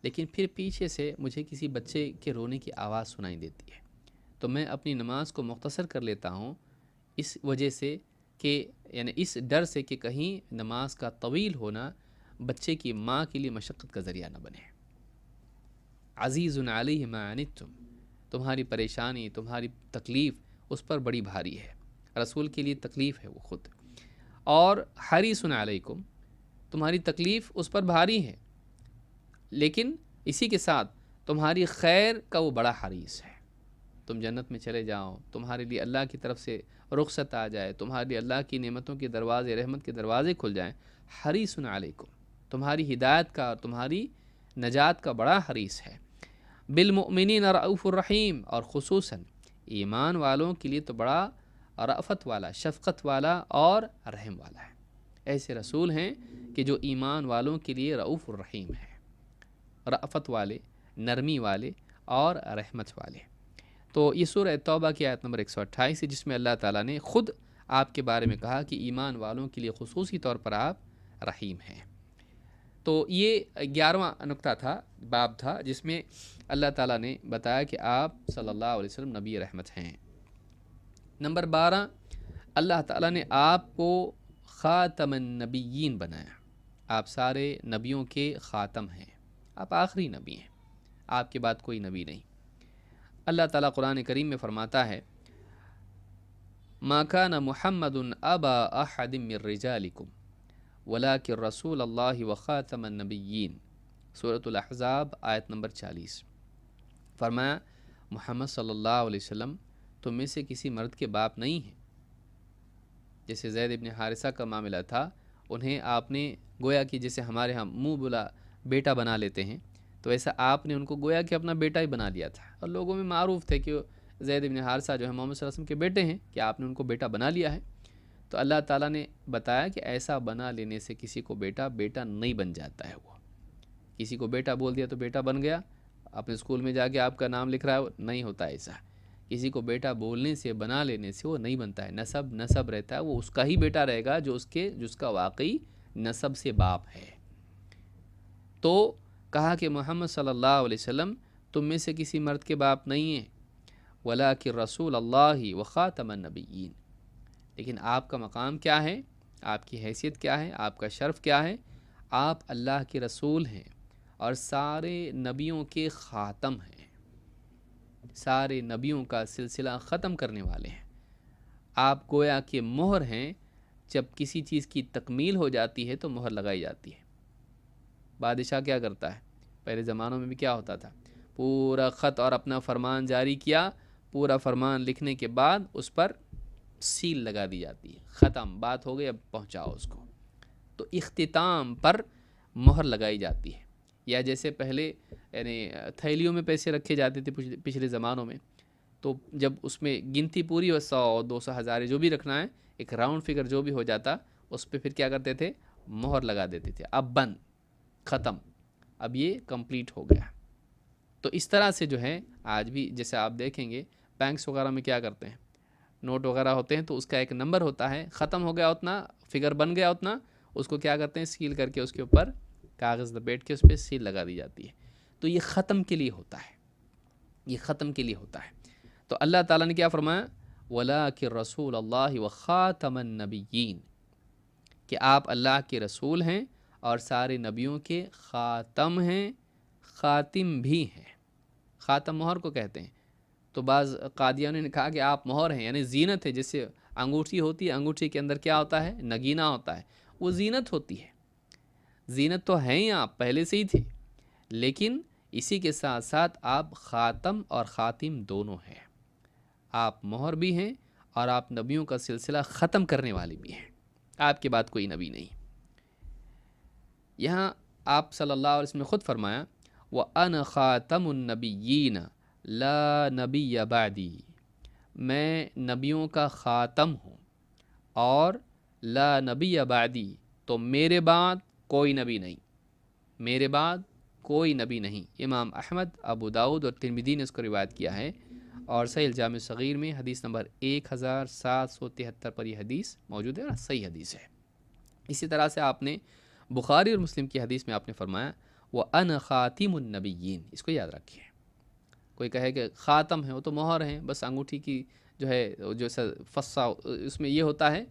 لیکن پھر پیچھے سے مجھے کسی بچے کے رونے کی آواز سنائی دیتی ہے تو میں اپنی نماز کو مختصر کر لیتا ہوں، اس وجہ سے کہ یعنی اس ڈر سے کہ کہیں نماز کا طویل ہونا بچے کی ماں کے لیے مشقت کا ذریعہ نہ بنے۔ عزیز علیہ ما عنتم، تمہاری پریشانی، تمہاری تکلیف اس پر بڑی بھاری ہے، رسول کے لیے تکلیف ہے وہ خود، اور حریص علیکم، تمہاری تکلیف اس پر بھاری ہے لیکن اسی کے ساتھ تمہاری خیر کا وہ بڑا حریص ہے، تم جنت میں چلے جاؤ، تمہارے لیے اللہ کی طرف سے رخصت آ جائے، تمہارے لیے اللہ کی نعمتوں کے دروازے، رحمت کے دروازے کھل جائیں، حریص علیکم، تمہاری ہدایت کا اور تمہاری نجات کا بڑا حریص ہے، بالمؤمنین رؤوف الرحیم، اور خصوصاً ایمان والوں کے لیے تو بڑا رأفت والا، شفقت والا اور رحم والا ہے۔ ایسے رسول ہیں کہ جو ایمان والوں کے لیے رؤوف الرحیم ہے، رأفت والے، نرمی والے اور رحمت والے۔ تو یہ سورہ توبہ کی آیت نمبر 128 ہے جس میں اللہ تعالیٰ نے خود آپ کے بارے میں کہا کہ ایمان والوں کے لیے خصوصی طور پر آپ رحیم ہیں۔ تو یہ 11واں نقطہ تھا، باب تھا، جس میں اللہ تعالیٰ نے بتایا کہ آپ صلی اللہ علیہ وسلم نبی رحمت ہیں۔ نمبر 12، اللہ تعالیٰ نے آپ کو خاتم النبیین بنایا، آپ سارے نبیوں کے خاتم ہیں، آپ آخری نبی ہیں، آپ کے بعد کوئی نبی نہیں۔ اللہ تعالیٰ قرآن کریم میں فرماتا ہے ما کان محمد ابا احد من رجالکم ولکن رسول اللہ وخاتم النبیین، سورۃ الاحزاب آیت نمبر 40۔ فرمایا محمد صلی اللہ علیہ وسلم تم میں سے کسی مرد کے باپ نہیں ہیں، جیسے زید ابن حارثہ کا معاملہ تھا، انہیں آپ نے گویا کہ جیسے ہمارے ہاں منہ بلا بیٹا بنا لیتے ہیں، تو ایسا آپ نے ان کو گویا کہ اپنا بیٹا ہی بنا لیا تھا، اور لوگوں میں معروف تھے کہ زید ابن حارثہ جو ہے محمد صلی اللہ علیہ وسلم کے بیٹے ہیں، کہ آپ نے ان کو بیٹا بنا لیا ہے۔ تو اللہ تعالیٰ نے بتایا کہ ایسا بنا لینے سے کسی کو بیٹا نہیں بن جاتا ہے، وہ کسی کو بیٹا بول دیا تو بیٹا بن گیا، اپنے اسکول میں جا کے آپ کا نام لکھ رہا ہے، نہیں ہوتا ایسا، کسی کو بیٹا بولنے سے، بنا لینے سے وہ نہیں بنتا ہے، نسب رہتا ہے، وہ اس کا ہی بیٹا رہے گا جو اس کا واقعی نسب سے باپ ہے۔ تو کہا کہ محمد صلی اللہ علیہ وسلم تم میں سے کسی مرد کے باپ نہیں ہیں، ولیکن رسول اللہ وخاتم النبیین، لیکن آپ کا مقام کیا ہے، آپ کی حیثیت کیا ہے، آپ کا شرف کیا ہے، آپ اللہ کے رسول ہیں اور سارے نبیوں کے خاتم ہیں۔ سارے نبیوں کا سلسلہ ختم کرنے والے ہیں۔ آپ گویا کہ مہر ہیں، جب کسی چیز کی تکمیل ہو جاتی ہے تو مہر لگائی جاتی ہے۔ بادشاہ کیا کرتا ہے؟ پہلے زمانوں میں بھی کیا ہوتا تھا؟ پورا خط اور اپنا فرمان جاری کیا، پورا فرمان لکھنے کے بعد اس پر سیل لگا دی جاتی ہے، ختم، بات ہو گئی، اب پہنچاؤ اس کو۔ تو اختتام پر مہر لگائی جاتی ہے۔ یا جیسے پہلے یعنی تھیلیوں میں پیسے رکھے جاتے تھے پچھلے زمانوں میں، تو جب اس میں گنتی پوری ہو 100 200 1000 جو بھی رکھنا ہے، ایک راؤنڈ فگر جو بھی ہو جاتا، اس پہ پھر کیا کرتے تھے؟ مہر لگا دیتے تھے، اب بند، ختم، اب یہ کمپلیٹ ہو گیا۔ تو اس طرح سے جو ہے آج بھی جیسے آپ دیکھیں گے بینکس وغیرہ میں کیا کرتے ہیں، نوٹ وغیرہ ہوتے ہیں تو اس کا ایک نمبر ہوتا ہے، ختم ہو گیا اتنا، فگر بن گیا اتنا، اس کو کیا کرتے ہیں؟ سیل کر کے اس کے اوپر کاغذ لپیٹ کے اس پہ سیل لگا دی جاتی ہے۔ تو یہ ختم کے لیے ہوتا ہے، یہ ختم کے لیے ہوتا ہے۔ تو اللہ تعالیٰ نے کیا فرمایا؟ وَلَٰكِن رَسُولَ اللَّهِ وَخَاتَمَ النَّبِيِّينَ، کہ آپ اللہ کے رسول ہیں اور سارے نبیوں کے خاتم ہیں، خاتم بھی ہیں۔ خاتم مہر کو کہتے ہیں۔ تو بعض قادیانوں نے کہا کہ آپ مہر ہیں، یعنی زینت ہے، جیسے انگوٹھی ہوتی ہے، انگوٹھی کے اندر کیا ہوتا ہے؟ نگینہ ہوتا ہے، وہ زینت ہوتی ہے۔ زینت تو ہیں ہی، آپ پہلے سے ہی تھے، لیکن اسی کے ساتھ ساتھ آپ خاتم اور خاتم دونوں ہیں۔ آپ مہر بھی ہیں اور آپ نبیوں کا سلسلہ ختم کرنے والے بھی ہیں، آپ کے بعد کوئی نبی نہیں۔ یہاں آپ صلی اللہ علیہ وسلم نے خود فرمایا وَأَنَا خَاتَمُ النَّبِيِّينَ لَا نَبِيَّ بَعْدِي، میں نبیوں کا خاتم ہوں اور لا نبی بعدی، تو میرے بعد کوئی نبی نہیں، میرے بعد کوئی نبی نہیں۔ امام احمد، ابو داؤد اور ترمذی نے اس کو روایت کیا ہے، اور صحیح الجامع صغیر میں حدیث نمبر 1773 پر یہ حدیث موجود ہے، صحیح حدیث ہے۔ اسی طرح سے آپ نے بخاری اور مسلم کی حدیث میں آپ نے فرمایا وَأَنَا خَاتِمُ النَّبِيِّينَ، اس کو یاد رکھیے۔ کوئی کہے کہ خاتم ہے، وہ تو مہر ہیں، بس انگوٹھی کی جو ہے جو فصا اس میں یہ ہوتا ہے،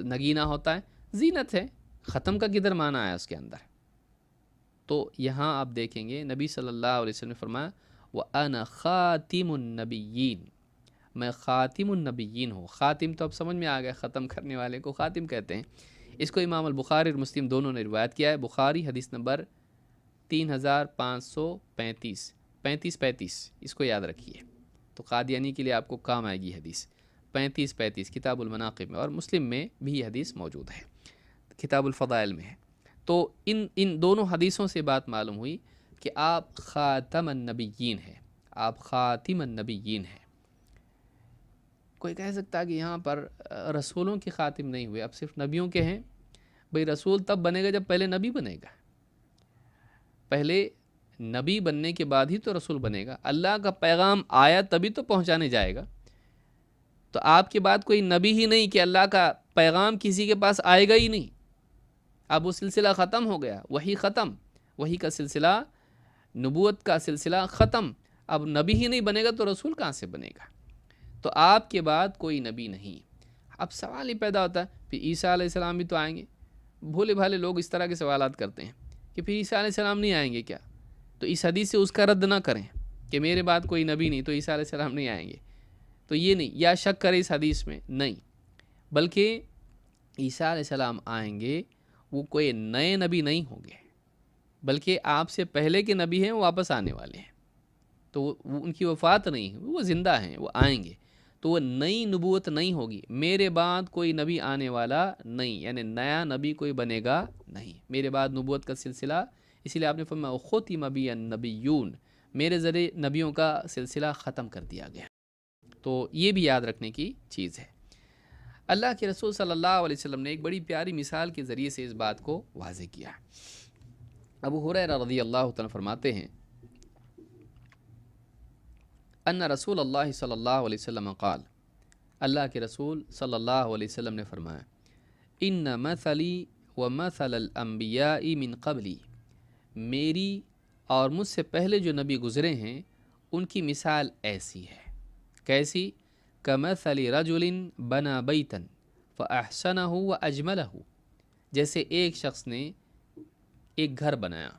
نگینہ ہوتا ہے، زینت ہے، ختم کا کدھر معنی آیا اس کے اندر؟ تو یہاں آپ دیکھیں گے نبی صلی اللہ علیہ وسلم نے فرمایا وَأَنَا خَاتِمُ النَّبِيِّينَ، میں خاتم النبیین ہوں۔ خاتم تو اب سمجھ میں آ گیا، ختم کرنے والے کو خاتم کہتے ہیں۔ اس کو امام البخاری اور مسلم دونوں نے روایت کیا ہے۔ بخاری حدیث نمبر 3535 اس کو یاد رکھیے، تو قادیانی کے لیے آپ کو کام آئے گی حدیث 35 کتاب المناقب میں، اور مسلم میں بھی یہ حدیث موجود ہے، کتاب الفضائل میں ہے۔ تو ان دونوں حدیثوں سے بات معلوم ہوئی کہ آپ خاتم النبیین ہیں، آپ خاتم النبیین ہیں۔ کوئی کہہ سکتا ہے کہ یہاں پر رسولوں کے خاتم نہیں ہوئے، اب صرف نبیوں کے ہیں۔ بھئی رسول تب بنے گا جب پہلے نبی بنے گا، پہلے نبی بننے کے بعد ہی تو رسول بنے گا۔ اللہ کا پیغام آیا تبھی تو پہنچانے جائے گا۔ تو آپ کے بعد کوئی نبی ہی نہیں کہ اللہ کا پیغام کسی کے پاس آئے گا ہی نہیں، اب وہ سلسلہ ختم ہو گیا، وہی ختم، وہی کا سلسلہ، نبوت کا سلسلہ ختم۔ اب نبی ہی نہیں بنے گا تو رسول کہاں سے بنے گا؟ تو آپ کے بعد کوئی نبی نہیں۔ اب سوال ہی پیدا ہوتا ہے پھر عیسیٰ علیہ السلام بھی تو آئیں گے۔ بھولے بھالے لوگ اس طرح کے سوالات کرتے ہیں کہ پھر عیسیٰ علیہ السلام نہیں آئیں گے کیا؟ تو اس حدیث سے اس کا رد نہ کریں کہ میرے بعد کوئی نبی نہیں تو عیسیٰ علیہ السلام نہیں آئیں گے، تو یہ نہیں، یا شک کرے اس حدیث میں، نہیں، بلکہ عیسیٰ علیہ السلام آئیں گے، وہ کوئی نئے نبی نہیں ہوں گے، بلکہ آپ سے پہلے کے نبی ہیں، وہ واپس آنے والے ہیں، تو وہ ان کی وفات نہیں، وہ زندہ ہیں، وہ آئیں گے، تو وہ نئی نبوت نہیں ہوگی۔ میرے بعد کوئی نبی آنے والا نہیں، یعنی نیا نبی کوئی بنے گا نہیں، میرے بعد نبوت کا سلسلہ، اسی لیے آپ نے فرمایا ختم بی النبیون، میرے ذریعے نبیوں کا سلسلہ ختم کر دیا گیا۔ تو یہ بھی یاد رکھنے کی چیز ہے۔ اللہ کے رسول صلی اللہ علیہ وسلم نے ایک بڑی پیاری مثال کے ذریعے سے اس بات کو واضح کیا۔ ابو ہریرہ رضی اللہ تعالیٰ فرماتے ہیں ان رسول اللہ صلی اللہ علیہ وسلم قال، اللہ کے رسول صلی اللہ علیہ وسلم نے فرمایا ان مثلی ومثل الانبیاء من قبلی، میری اور مجھ سے پہلے جو نبی گزرے ہیں ان کی مثال ایسی ہے، کیسی؟ کمثل رجل بنا بیتا فاحسنہ واجملہ، جیسے ایک شخص نے ایک گھر بنایا،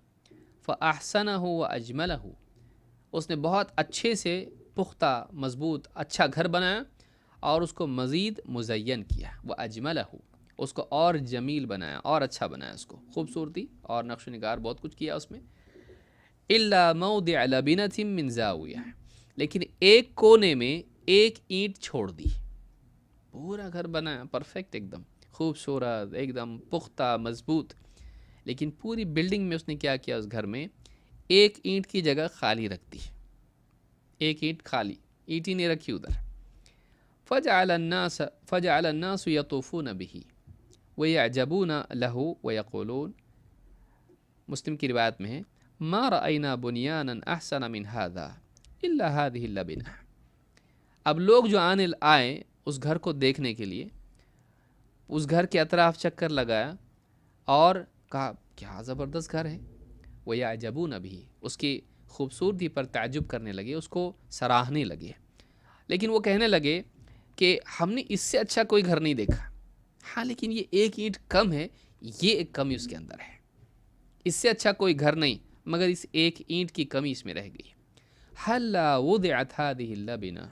فاحسنہ واجملہ، اس نے بہت اچھے سے پختہ مضبوط اچھا گھر بنایا اور اس کو مزید مزین کیا، وہ اجملہ، اس کو اور جمیل بنایا اور اچھا بنایا، اس کو خوبصورتی اور نقش و نگار بہت کچھ کیا اس میں. الا موضع لبنۃ من زاویہ، لیکن ایک کونے میں ایک اینٹ چھوڑ دی. پورا گھر بنایا پرفیکٹ، ایک دم خوبصورت، ایک دم پختہ مضبوط، لیکن پوری بلڈنگ میں اس نے کیا کیا، اس گھر میں ایک اینٹ کی جگہ خالی رکھ دی، ایک اینٹ خالی، اینٹ ہی نہیں رکھی ادھر. فجعل الناس يطوفون به ويعجبون له ويقولون، مسلم کی روایت میں ہے، ما رأينا بنيانا احسن من هذا الا هذه اللبنة. اب لوگ جو آئے اس گھر کو دیکھنے کے لیے، اس گھر کے اطراف چکر لگایا اور کہا کیا زبردست گھر ہے. وَيَعْجَبُونَ بِهِ، اس کی خوبصورتی پر تعجب کرنے لگے، اس کو سراہنے لگے. لیکن وہ کہنے لگے کہ ہم نے اس سے اچھا کوئی گھر نہیں دیکھا. ہاں لیکن یہ ایک اینٹ کم ہے، یہ ایک کمی اس کے اندر ہے. اس سے اچھا کوئی گھر نہیں، مگر اس ایک اینٹ کی کمی اس میں رہ گئی. حَلَّا وُضِعَتْ هَذِهِ اللَّبِنَةُ،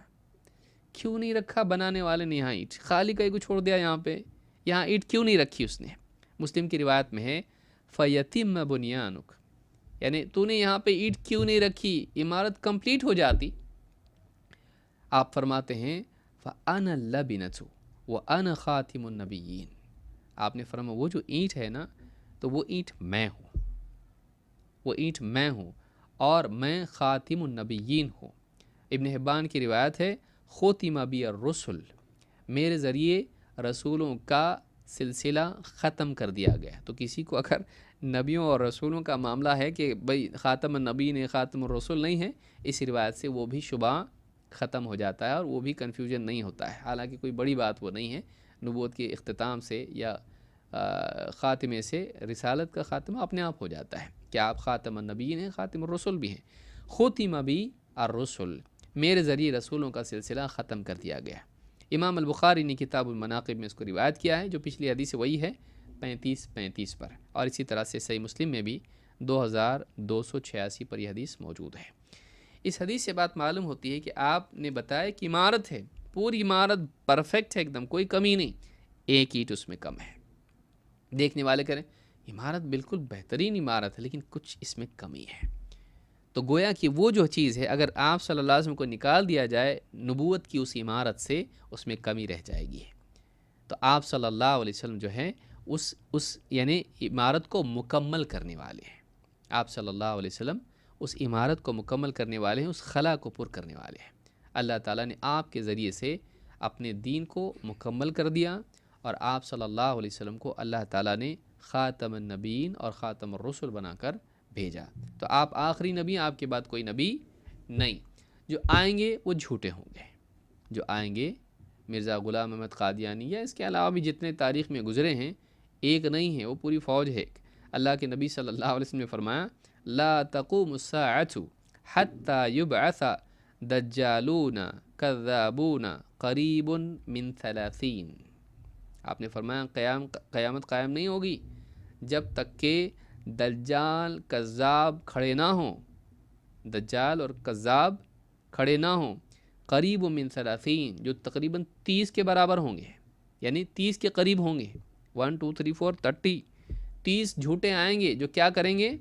کیوں نہیں رکھا بنانے والے نے یہاں اینٹ، خالی کہیں کو چھوڑ دیا یہاں پہ، یہاں اینٹ کیوں نہیں رکھی اس نے. مسلم کی روایت میں ہے فَيَتِمَّ بُنْيَانُكَ، یعنی تو نے یہاں پہ اینٹ کیوں نہیں رکھی، عمارت کمپلیٹ ہو جاتی. آپ فرماتے ہیں فَأَنَا اللَّبِنَةُ وَأَنَا خَاتِمُ النَّبِيِّينَ، آپ نے فرمایا وہ جو اینٹ ہے نا، تو وہ اینٹ میں ہوں، وہ اینٹ میں ہوں اور میں خاتم النبیین ہوں. ابن حبان کی روایت ہے ختم بی الرسل، میرے ذریعے رسولوں کا سلسلہ ختم کر دیا گیا. تو کسی کو اگر نبیوں اور رسولوں کا معاملہ ہے کہ بھئی خاتم النبی نے خاتم الرسول نہیں ہے، اس روایت سے وہ بھی شبہ ختم ہو جاتا ہے اور وہ بھی کنفیوژن نہیں ہوتا ہے. حالانکہ کوئی بڑی بات وہ نہیں ہے، نبوت کے اختتام سے یا خاتمے سے رسالت کا خاتمہ اپنے آپ ہو جاتا ہے کہ آپ خاتم النبیین ہیں، خاتم الرسول بھی ہیں. ختم بی الرسل، میرے ذریعے رسولوں کا سلسلہ ختم کر دیا گیا. امام البخاری نے کتاب المناقب میں اس کو روایت کیا ہے، جو پچھلی حدیث وہی ہے 35 پر، اور اسی طرح سے صحیح مسلم میں بھی 2286 پر یہ حدیث موجود ہے. اس حدیث سے بات معلوم ہوتی ہے کہ آپ نے بتایا کہ عمارت ہے، پوری عمارت پرفیکٹ ہے، ایک دم کوئی کمی نہیں، ایک اینٹ اس میں کم ہے. دیکھنے والے کریں عمارت بالکل بہترین عمارت ہے، لیکن کچھ اس میں کمی ہے. تو گویا کہ وہ جو چیز ہے، اگر آپ صلی اللہ علیہ وسلم کو نکال دیا جائے نبوت کی اس عمارت سے، اس میں کمی رہ جائے گی. تو آپ صلی اللہ علیہ وسلم جو ہیں اس یعنی عمارت کو مکمل کرنے والے ہیں. آپ صلی اللہ علیہ وسلم اس عمارت کو مکمل کرنے والے ہیں، اس خلا کو پر کرنے والے ہیں. اللہ تعالیٰ نے آپ کے ذریعے سے اپنے دین کو مکمل کر دیا، اور آپ صلی اللہ علیہ وسلم کو اللہ تعالیٰ نے خاتم النبیین اور خاتم الرسل بنا کر بھیجا. تو آپ آخری نبی، آپ کے بعد کوئی نبی نہیں. جو آئیں گے وہ جھوٹے ہوں گے، جو آئیں گے مرزا غلام احمد قادیانی یا اس کے علاوہ بھی جتنے تاریخ میں گزرے ہیں، ایک نہیں ہے، وہ پوری فوج ہے. اللہ کے نبی صلی اللہ علیہ وسلم نے فرمایا لا تقوم الساعة حتى يبعث دجالون کذابون قریب من 30. آپ نے فرمایا قیامت قائم نہیں ہوگی جب تک کہ دجال کذاب کھڑے نہ ہوں، دجال اور کذاب کھڑے نہ ہوں، قریب من 30، جو تقریباً 30 کے برابر ہوں گے، یعنی 30 کے قریب ہوں گے. 1 2 3 4 30 جھوٹے آئیں گے جو کیا کریں گے،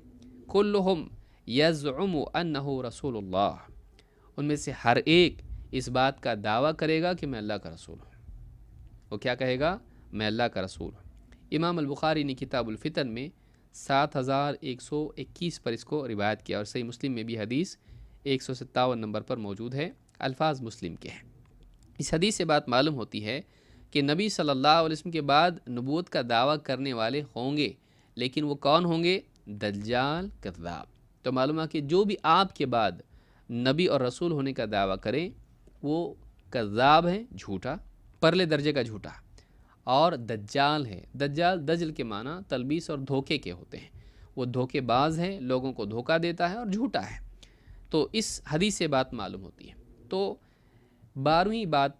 کلہم یزعم انہ رسول اللہ، ان میں سے ہر ایک اس بات کا دعویٰ کرے گا کہ میں اللہ کا رسول ہوں. وہ کیا کہے گا، میں اللہ کا رسول ہوں. امام البخاری نے کتاب الفتن میں 7121 پر اس کو روایت کیا، اور صحیح مسلم میں بھی حدیث 157 نمبر پر موجود ہے. الفاظ مسلم کے ہیں. اس حدیث سے بات معلوم ہوتی ہے کہ نبی صلی اللہ علیہ وسلم کے بعد نبوت کا دعویٰ کرنے والے ہوں گے، لیکن وہ کون ہوں گے، دجال کذاب. تو معلوم ہے کہ جو بھی آپ کے بعد نبی اور رسول ہونے کا دعویٰ کریں وہ کذاب ہیں، جھوٹا، پرلے درجے کا جھوٹا، اور دجال ہے. دجال دجل کے معنی تلبیس اور دھوکے کے ہوتے ہیں، وہ دھوکے باز ہے، لوگوں کو دھوکہ دیتا ہے اور جھوٹا ہے. تو اس حدیث سے بات معلوم ہوتی ہے. تو 12ویں بات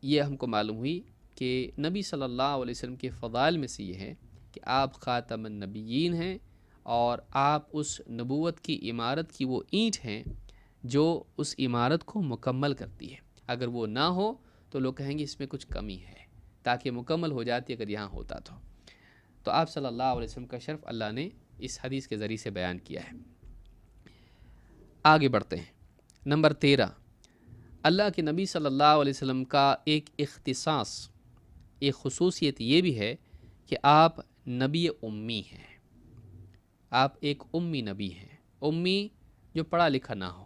یہ ہم کو معلوم ہوئی کہ نبی صلی اللہ علیہ وسلم کے فضائل میں سے یہ ہے کہ آپ خاتم النبیین ہیں، اور آپ اس نبوت کی عمارت کی وہ اینٹ ہیں جو اس عمارت کو مکمل کرتی ہے. اگر وہ نہ ہو تو لوگ کہیں گے اس میں کچھ کمی ہے، تاکہ مکمل ہو جاتی اگر یہاں ہوتا تو آپ صلی اللہ علیہ وسلم کا شرف اللہ نے اس حدیث کے ذریعے سے بیان کیا ہے. آگے بڑھتے ہیں. نمبر 13، اللہ کے نبی صلی اللہ علیہ وسلم کا ایک اختصاص، ایک خصوصیت یہ بھی ہے کہ آپ نبی امی ہیں. آپ ایک امی نبی ہیں. امی جو پڑھا لکھا نہ ہو.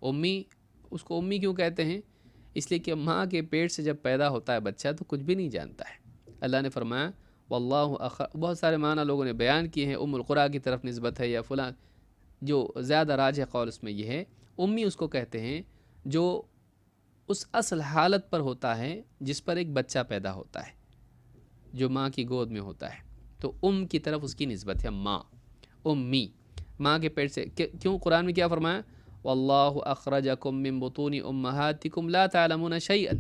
امی، اس کو امی کیوں کہتے ہیں؟ اس لیے کہ ماں کے پیٹ سے جب پیدا ہوتا ہے بچہ تو کچھ بھی نہیں جانتا ہے. اللہ نے فرمایا واللہ بہت سارے معنی لوگوں نے بیان کیے ہیں، ام القریٰ کی طرف نسبت ہے یا فلاں. جو زیادہ راجح قول اس میں یہ ہے، امی اس کو کہتے ہیں جو اس اصل حالت پر ہوتا ہے جس پر ایک بچہ پیدا ہوتا ہے، جو ماں کی گود میں ہوتا ہے. تو کی طرف اس کی نسبت ہے ماں، امی، ماں کے پیٹ سے. کیوں قرآن میں کیا فرمایا؟ واللہ اخرجکم من بطون امہاتکم لا تعلمون شیئا.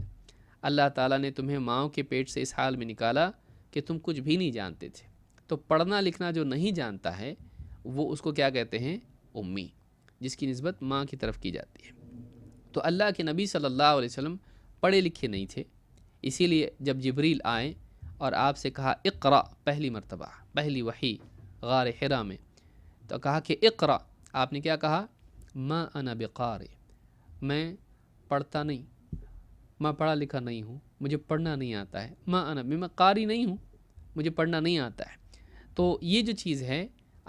اللہ تعالیٰ نے تمہیں ماؤں کے پیٹ سے اس حال میں نکالا کہ تم کچھ بھی نہیں جانتے تھے. تو پڑھنا لکھنا جو نہیں جانتا ہے وہ اس کو کیا کہتے ہیں؟ امی، جس کی نسبت ماں کی طرف کی جاتی ہے. تو اللہ کے نبی صلی اللہ علیہ وسلم پڑھے لکھے نہیں تھے، اسی لیے جب جبریل آئے اور آپ سے کہا اقرأ، پہلی مرتبہ پہلی وحی غار حرا میں، تو کہا کہ اقرأ. آپ نے کیا کہا؟ ما انا بقارئ، میں پڑھتا نہیں، میں پڑھا لکھا نہیں ہوں، مجھے پڑھنا نہیں آتا ہے. ما انا، میں قاری نہیں ہوں، مجھے پڑھنا نہیں آتا ہے. تو یہ جو چیز ہے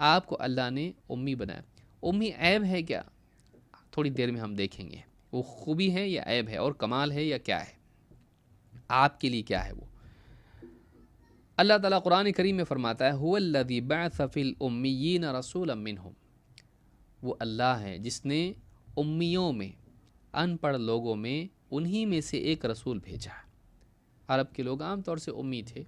آپ کو اللہ نے امی بنایا. امی عیب ہے کیا؟ تھوڑی دیر میں ہم دیکھیں گے وہ خوبی ہے یا عیب ہے اور کمال ہے یا کیا ہے، آپ کے لیے کیا ہے وہ. اللہ تعالیٰ قرآن کریم میں فرماتا ہے هو الذی بعث فی الامیین رسولا منہم. وہ اللہ ہے جس نے امیوں میں، ان پڑھ لوگوں میں، انہی میں سے ایک رسول بھیجا. عرب کے لوگ عام طور سے امی تھے،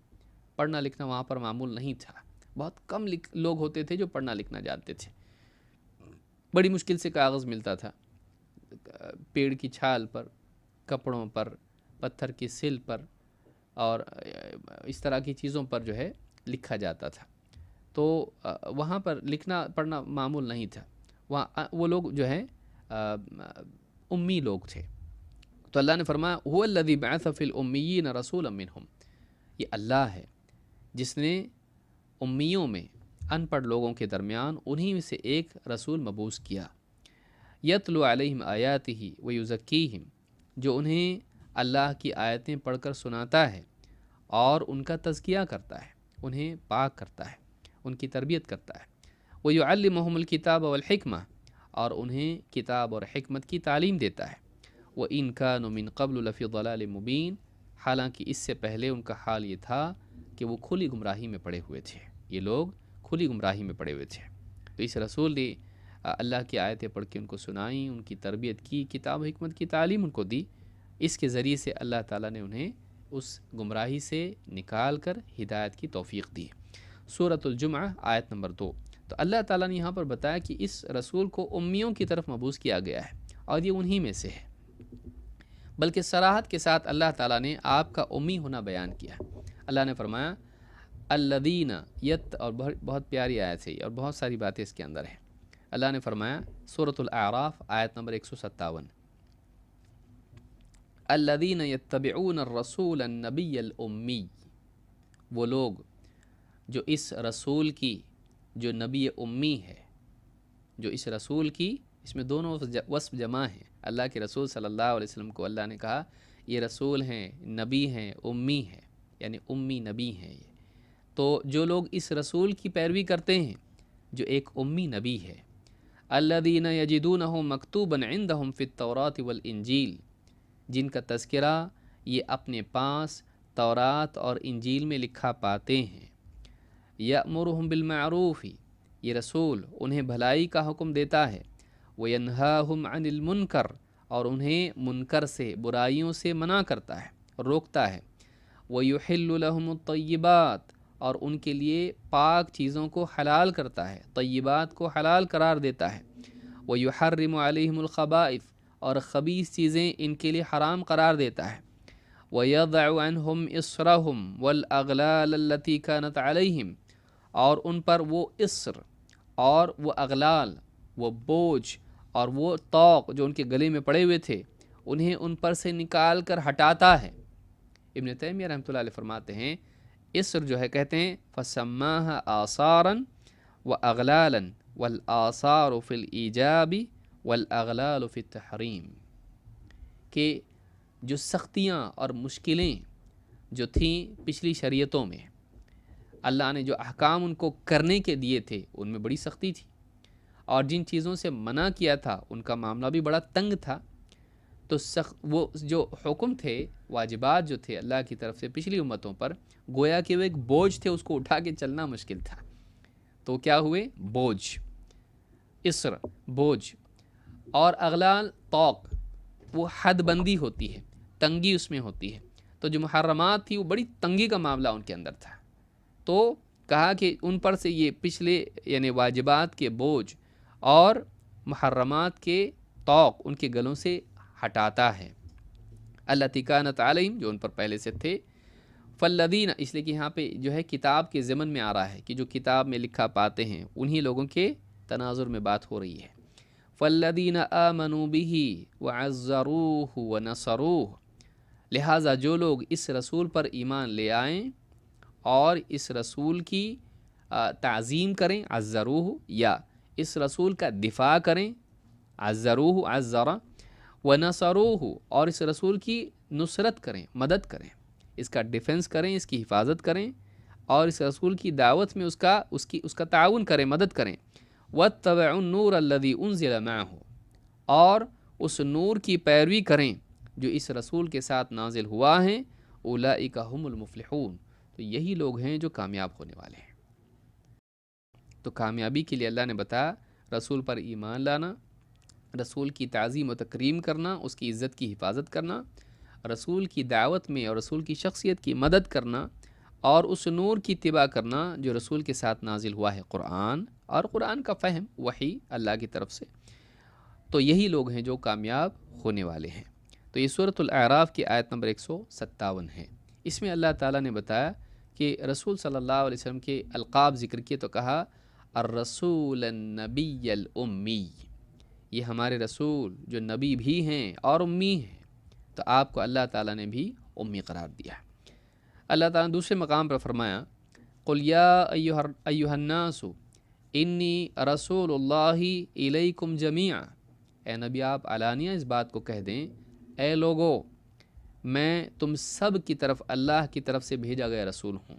پڑھنا لکھنا وہاں پر معمول نہیں تھا. بہت کم لوگ ہوتے تھے جو پڑھنا لکھنا جانتے تھے. بڑی مشکل سے کاغذ ملتا تھا، پیڑ کی چھال پر، کپڑوں پر، پتھر کی سل پر اور اس طرح کی چیزوں پر جو ہے لکھا جاتا تھا. تو وہاں پر لکھنا پڑھنا معمول نہیں تھا. وہاں وہ لوگ جو ہے امی لوگ تھے. تو اللہ نے فرمایا هو الذی بعث فی الامیین رسولا منہم. یہ اللہ ہے جس نے امیوں میں، ان پڑھ لوگوں کے درمیان، انہی میں سے ایک رسول مبعوث کیا. یتلو علیہم آیاتہ ویزکیہم، جو انہیں اللہ کی آیتیں پڑھ کر سناتا ہے اور ان کا تزکیہ کرتا ہے، انہیں پاک کرتا ہے، ان کی تربیت کرتا ہے. ویعلمہم الکتاب والحکمہ، اور انہیں کتاب اور حکمت کی تعلیم دیتا ہے. وَإِن كَانُوا مِن قَبْلُ لَفِي ضَلَالٍ مُبِينٍ، حالانکہ اس سے پہلے ان کا حال یہ تھا کہ وہ کھلی گمراہی میں پڑے ہوئے تھے. یہ لوگ کھلی گمراہی میں پڑے ہوئے تھے. تو اس رسول نے اللہ کی آیتیں پڑھ کے ان کو سنائیں، ان کی تربیت کی، کتاب و حکمت کی تعلیم ان کو دی. اس کے ذریعے سے اللہ تعالیٰ نے انہیں اس گمراہی سے نکال کر ہدایت کی توفیق دی. سورۃ الجمعہ آیت نمبر 2. تو اللہ تعالیٰ نے یہاں پر بتایا کہ اس رسول کو امیوں کی طرف مبعوث کیا گیا ہے اور یہ انہی میں سے ہے. بلکہ صراحت کے ساتھ اللہ تعالیٰ نے آپ کا امی ہونا بیان کیا. اللہ نے فرمایا الذین اور بہت پیاری آیت ہے اور بہت ساری باتیں اس کے اندر ہیں. اللہ نے فرمایا سورۃ الاعراف آیت نمبر 157، الذین یتبعون الرسول النبی الامی. وہ لوگ جو اس رسول کی، جو نبی امی ہے، جو اس رسول کی، اس میں دونوں وصف جمع ہیں. اللہ کے رسول صلی اللہ علیہ وسلم کو اللہ نے کہا یہ رسول ہیں، نبی ہیں، امی ہیں، یعنی امی نبی ہیں. یہ تو جو لوگ اس رسول کی پیروی کرتے ہیں جو ایک امی نبی ہے، الذین یجدونہ مکتوبا عندہم فی التوراۃ والانجیل، جن کا تذکرہ یہ اپنے پاس تورات اور انجیل میں لکھا پاتے ہیں. یأمرہم بالمعروف، یہ رسول انہیں بھلائی کا حکم دیتا ہے. وینہاہم عن المنکر، اور انہیں منکر سے، برائیوں سے منع کرتا ہے، روکتا ہے. ویحل لہم الطیبات، اور ان کے لیے پاک چیزوں کو حلال کرتا ہے، طیبات کو حلال قرار دیتا ہے. ویحرم علیہم الخبائث، اور خبیث چیزیں ان کے لیے حرام قرار دیتا ہے. ویضع عنہم اصرہم والاغلال التی کانت علیہم، اور ان پر وہ اصر اور وہ اغلال، وہ بوجھ اور وہ طوق جو ان کے گلے میں پڑے ہوئے تھے انہیں ان پر سے نکال کر ہٹاتا ہے۔ ابن تیمیہ رحمۃ اللہ علیہ فرماتے ہیں اسر جو ہے کہتے ہیں فَسَمَّاهَا آثَارًا وَأَغْلَالًا وَالْآثَارُ فِي الْإِيجَابِ وَالْأَغْلَالُ فِي التَّحْرِيمِ، کہ جو سختیاں اور مشکلیں جو تھیں پچھلی شریعتوں میں، اللہ نے جو احکام ان کو کرنے کے دیے تھے ان میں بڑی سختی تھی، اور جن چیزوں سے منع کیا تھا ان کا معاملہ بھی بڑا تنگ تھا۔ تو وہ جو حکم تھے، واجبات جو تھے اللہ کی طرف سے پچھلی امتوں پر، گویا کہ وہ ایک بوجھ تھے، اس کو اٹھا کے چلنا مشکل تھا۔ تو کیا ہوئے؟ بوجھ، اسر، بوجھ، اور اغلال، طوق، وہ حد بندی ہوتی ہے، تنگی اس میں ہوتی ہے۔ تو جو محرمات تھی وہ بڑی تنگی کا معاملہ ان کے اندر تھا، تو کہا کہ ان پر سے یہ پچھلے یعنی واجبات کے بوجھ اور محرمات کے طوق ان کے گلوں سے ہٹاتا ہے۔ التی کانت علیہم، جو ان پر پہلے سے تھے، فالذین، اس لیے کہ یہاں پہ جو ہے کتاب کے ضمن میں آ رہا ہے کہ جو کتاب میں لکھا پاتے ہیں انہی لوگوں کے تناظر میں بات ہو رہی ہے۔ فالذین آمنوا بہ وعزروہ ونصروہ، لہٰذا جو لوگ اس رسول پر ایمان لے آئیں اور اس رسول کی تعظیم کریں، عزروہ، یا اس رسول کا دفاع کریں، عزروہ، عزرہ، ونصروہ، اور اس رسول کی نصرت کریں، مدد کریں، اس کا ڈیفنس کریں، اس کی حفاظت کریں، اور اس رسول کی دعوت میں اس کا تعاون کریں، مدد کریں۔ واتبعوا النور الذی انزل معہ، اور اس نور کی پیروی کریں جو اس رسول کے ساتھ نازل ہوا ہے، اولئک هم المفلحون، تو یہی لوگ ہیں جو کامیاب ہونے والے ہیں۔ تو کامیابی کے لیے اللہ نے بتایا رسول پر ایمان لانا، رسول کی تعظیم و تکریم کرنا، اس کی عزت کی حفاظت کرنا، رسول کی دعوت میں اور رسول کی شخصیت کی مدد کرنا، اور اس نور کی اتباع کرنا جو رسول کے ساتھ نازل ہوا ہے، قرآن، اور قرآن کا فہم، وحی اللہ کی طرف سے۔ تو یہی لوگ ہیں جو کامیاب ہونے والے ہیں۔ تو یہ سورۃ الاعراف کی آیت نمبر 157 ہے۔ اس میں اللہ تعالیٰ نے بتایا کہ رسول صلی اللہ علیہ وسلم کے القاب ذکر کیے تو کہا الرسول النبی الامی، یہ ہمارے رسول جو نبی بھی ہیں اور امی ہیں، تو آپ کو اللہ تعالیٰ نے بھی امی قرار دیا۔ اللہ تعالیٰ نے دوسرے مقام پر فرمایا قل یا ایھا الناس انی رسول اللہ الیکم جمیعا، اے نبی آپ علانیہ اس بات کو کہہ دیں، اے لوگو میں تم سب کی طرف اللہ کی طرف سے بھیجا گیا رسول ہوں۔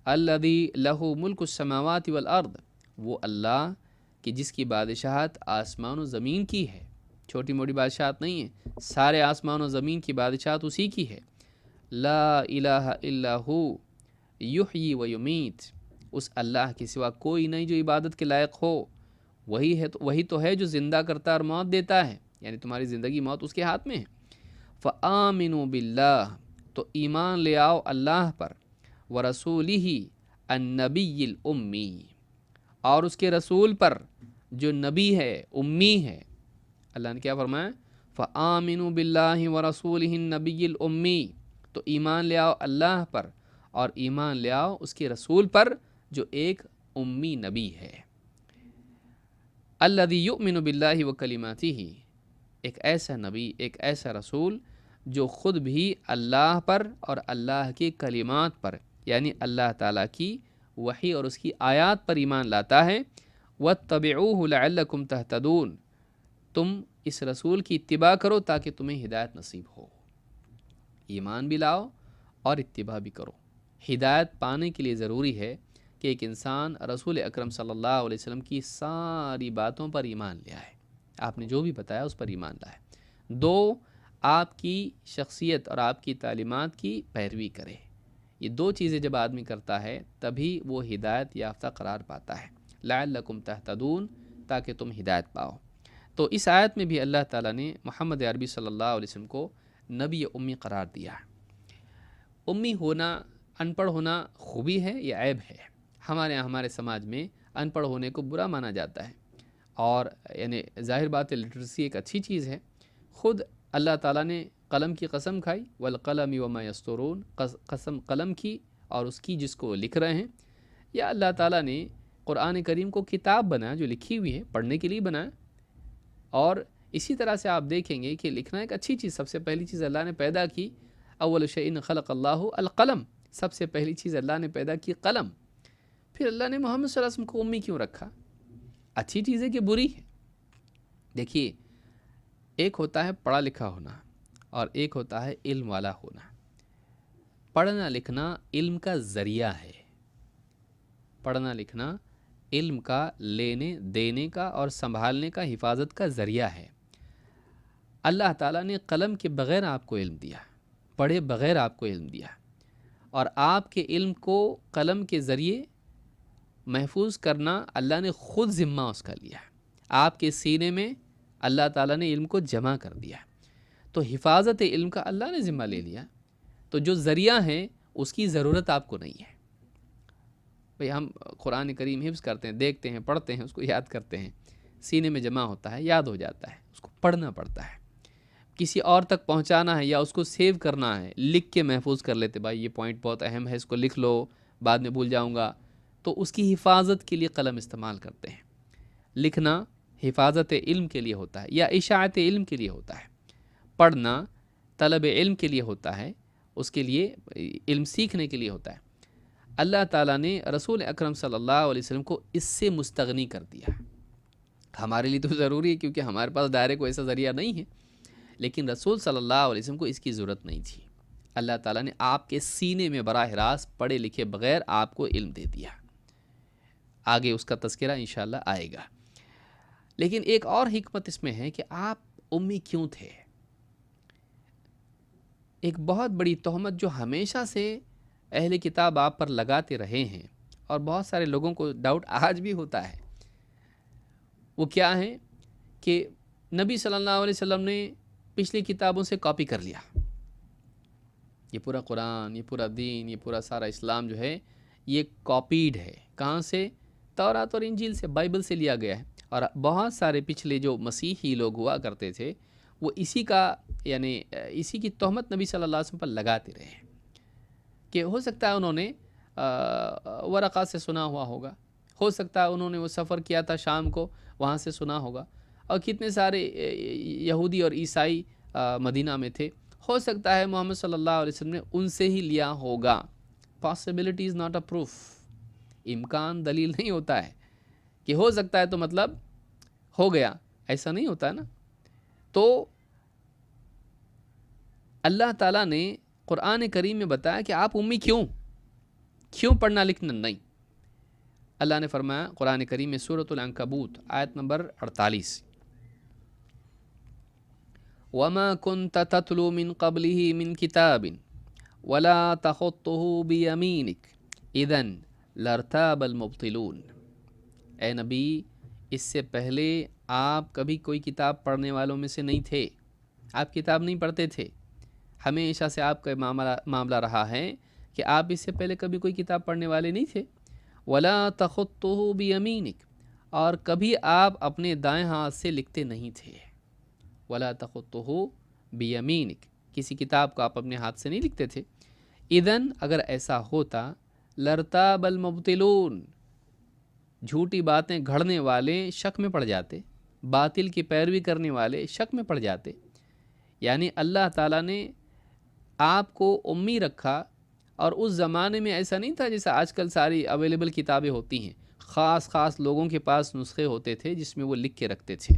الذی لہ ملک السماوات والارض، وہ اللہ کہ جس کی بادشاہت آسمان و زمین کی ہے، چھوٹی موٹی بادشاہت نہیں ہے، سارے آسمان و زمین کی بادشاہت اسی کی ہے۔ لا الہ الا ہو یحیی و یمیت، اس اللہ کے سوا کوئی نہیں جو عبادت کے لائق ہو، وہی تو ہے جو زندہ کرتا اور موت دیتا ہے، یعنی تمہاری زندگی موت اس کے ہاتھ میں ہے۔ فآمنوا باللہ، تو ایمان لے آؤ اللہ پر، ورسولہ النبی الامی، اور اس کے رسول پر جو نبی ہے، امی ہے۔ اللہ نے کیا فرمایا؟ فآمنوا باللہ ورسولہ النبی الامی، تو ایمان لے آؤ اللہ پر اور ایمان لے آؤ اس کے رسول پر جو ایک امی نبی ہے۔ الذی یؤمن باللہ وکلماتہ، ایک ایسا نبی، ایک ایسا رسول جو خود بھی اللہ پر اور اللہ کے کلمات پر، یعنی اللہ تعالیٰ کی وحی اور اس کی آیات پر ایمان لاتا ہے۔ واتبعوہ لعلکم تہتدون، تم اس رسول کی اتباع کرو تاکہ تمہیں ہدایت نصیب ہو۔ ایمان بھی لاؤ اور اتباع بھی کرو۔ ہدایت پانے کے لیے ضروری ہے کہ ایک انسان رسول اکرم صلی اللہ علیہ وسلم کی ساری باتوں پر ایمان لے آئے، آپ نے جو بھی بتایا اس پر ایمان لائے۔ دو، آپ کی شخصیت اور آپ کی تعلیمات کی پیروی کرے۔ یہ دو چیزیں جب آدمی کرتا ہے تبھی وہ ہدایت یافتہ قرار پاتا ہے۔ لعلکم تہتدون، تاکہ تم ہدایت پاؤ۔ تو اس آیت میں بھی اللہ تعالیٰ نے محمد عربی صلی اللہ علیہ وسلم کو نبی امی قرار دیا۔ امی ہونا، ان پڑھ ہونا خوبی ہے یا عیب ہے؟ ہمارے سماج میں ان پڑھ ہونے کو برا مانا جاتا ہے، اور یعنی ظاہر بات ہے لٹریسی ایک اچھی چیز ہے۔ خود اللہ تعالیٰ نے قلم کی قسم کھائی، والقلم وما یسطرون، قسم قلم کی اور اس کی جس کو لکھ رہے ہیں، یا اللہ تعالیٰ نے قرآن کریم کو کتاب بنایا جو لکھی ہوئی ہے، پڑھنے کے لیے بنایا، اور اسی طرح سے آپ دیکھیں گے کہ لکھنا ایک اچھی چیز، سب سے پہلی چیز اللہ نے پیدا کی، اول شیء خلق اللہ القلم، سب سے پہلی چیز اللہ نے پیدا کی قلم۔ پھر اللہ نے محمد صلی اللہ علیہ وسلم کو امی کیوں رکھا؟ اچھی چیز ہے کہ بری ہے؟ دیکھیے، ایک ہوتا ہے پڑھا لکھا ہونا اور ایک ہوتا ہے علم والا ہونا۔ پڑھنا لکھنا علم کا ذریعہ ہے، پڑھنا لکھنا علم کا لینے دینے کا اور سنبھالنے کا، حفاظت کا ذریعہ ہے۔ اللہ تعالیٰ نے قلم کے بغیر آپ کو علم دیا، پڑھے بغیر آپ کو علم دیا، اور آپ کے علم کو قلم کے ذریعے محفوظ کرنا اللہ نے خود ذمہ اس کا لیا۔ آپ کے سینے میں اللہ تعالیٰ نے علم کو جمع کر دیا، تو حفاظت علم کا اللہ نے ذمہ لے لیا۔ تو جو ذریعہ ہے اس کی ضرورت آپ کو نہیں ہے۔ بھئی ہم قرآن کریم حفظ کرتے ہیں، دیکھتے ہیں، پڑھتے ہیں، اس کو یاد کرتے ہیں، سینے میں جمع ہوتا ہے، یاد ہو جاتا ہے، اس کو پڑھنا پڑتا ہے۔ کسی اور تک پہنچانا ہے یا اس کو سیو کرنا ہے، لکھ کے محفوظ کر لیتے، بھائی یہ پوائنٹ بہت اہم ہے، اس کو لکھ لو، بعد میں بھول جاؤں گا، تو اس کی حفاظت کے لیے قلم استعمال کرتے ہیں۔ لکھنا حفاظت علم کے لیے ہوتا ہے یا اشاعت علم کے لیے ہوتا ہے، پڑھنا طلب علم کے لیے ہوتا ہے، اس کے لیے علم سیکھنے کے لیے ہوتا ہے۔ اللہ تعالیٰ نے رسول اکرم صلی اللہ علیہ وسلم کو اس سے مستغنی کر دیا۔ ہمارے لیے تو ضروری ہے کیونکہ ہمارے پاس ڈائریکٹ کوئی ایسا ذریعہ نہیں ہے، لیکن رسول صلی اللہ علیہ وسلم کو اس کی ضرورت نہیں تھی۔ اللہ تعالیٰ نے آپ کے سینے میں براہ راست پڑھے لکھے بغیر آپ کو علم دے دیا۔ آگے اس کا تذکرہ انشاءاللہ آئے گا۔ لیکن ایک اور حکمت اس میں ہے کہ آپ امی کیوں تھے؟ ایک بہت بڑی تہمت جو ہمیشہ سے اہل کتاب آپ پر لگاتے رہے ہیں، اور بہت سارے لوگوں کو ڈاؤٹ آج بھی ہوتا ہے، وہ کیا ہے کہ نبی صلی اللہ علیہ وسلم نے پچھلی کتابوں سے کاپی کر لیا۔ یہ پورا قرآن، یہ پورا دین، یہ پورا سارا اسلام جو ہے یہ کاپیڈ ہے۔ کہاں سے؟ تورات اور انجیل سے، بائبل سے لیا گیا ہے۔ اور بہت سارے پچھلے جو مسیحی لوگ ہوا کرتے تھے وہ اسی کا یعنی اسی کی تہمت نبی صلی اللہ علیہ وسلم پر لگاتے رہے کہ ہو سکتا ہے انہوں نے ورقہ سے سنا ہوا ہوگا، ہو سکتا ہے انہوں نے وہ سفر کیا تھا شام کو، وہاں سے سنا ہوگا، اور کتنے سارے یہودی اور عیسائی مدینہ میں تھے، ہو سکتا ہے محمد صلی اللہ علیہ وسلم نے ان سے ہی لیا ہوگا۔ Possibility is not a proof, امکان دلیل نہیں ہوتا ہے کہ ہو سکتا ہے تو مطلب ہو گیا، ایسا نہیں ہوتا ہے نا۔ تو اللہ تعالیٰ نے قرآن کریم میں بتایا کہ آپ امی کیوں پڑھنا لکھنا نہیں؟ اللہ نے فرمایا قرآن کریم میں سورۃ العنکبوت آیت نمبر 48، وَمَا كُنْتَ تَتْلُو مِنْ قَبْلِهِ مِنْ كِتَابٍ وَلَا تَخُطُّهُ بِيَمِينِكَ إِذًا لَارْتَابَ الْمُبْطِلُونَ۔ اے نبی، اس سے پہلے آپ کبھی کوئی کتاب پڑھنے والوں میں سے نہیں تھے، آپ کتاب نہیں پڑھتے تھے، ہمیشہ سے آپ کا معاملہ رہا ہے کہ آپ اس سے پہلے کبھی کوئی کتاب پڑھنے والے نہیں تھے۔ وَلَا تَخُطُّهُ بِيَمِينِكَ، اور کبھی آپ اپنے دائیں ہاتھ سے لکھتے نہیں تھے۔ وَلَا تَخُطُّهُ بِيَمِينِكَ، کسی کتاب کو آپ اپنے ہاتھ سے نہیں لکھتے تھے۔ اذن، اگر ایسا ہوتا، لَارْتَابَ الْمُبْطِلُونَ، جھوٹی باتیں گھڑنے والے شک میں پڑ جاتے، باطل کی پیروی کرنے والے شک میں پڑ جاتے۔ یعنی اللہ تعالیٰ نے آپ کو امی رکھا، اور اس زمانے میں ایسا نہیں تھا جیسے آج کل ساری اویلیبل کتابیں ہوتی ہیں، خاص لوگوں کے پاس نسخے ہوتے تھے جس میں وہ لکھ کے رکھتے تھے،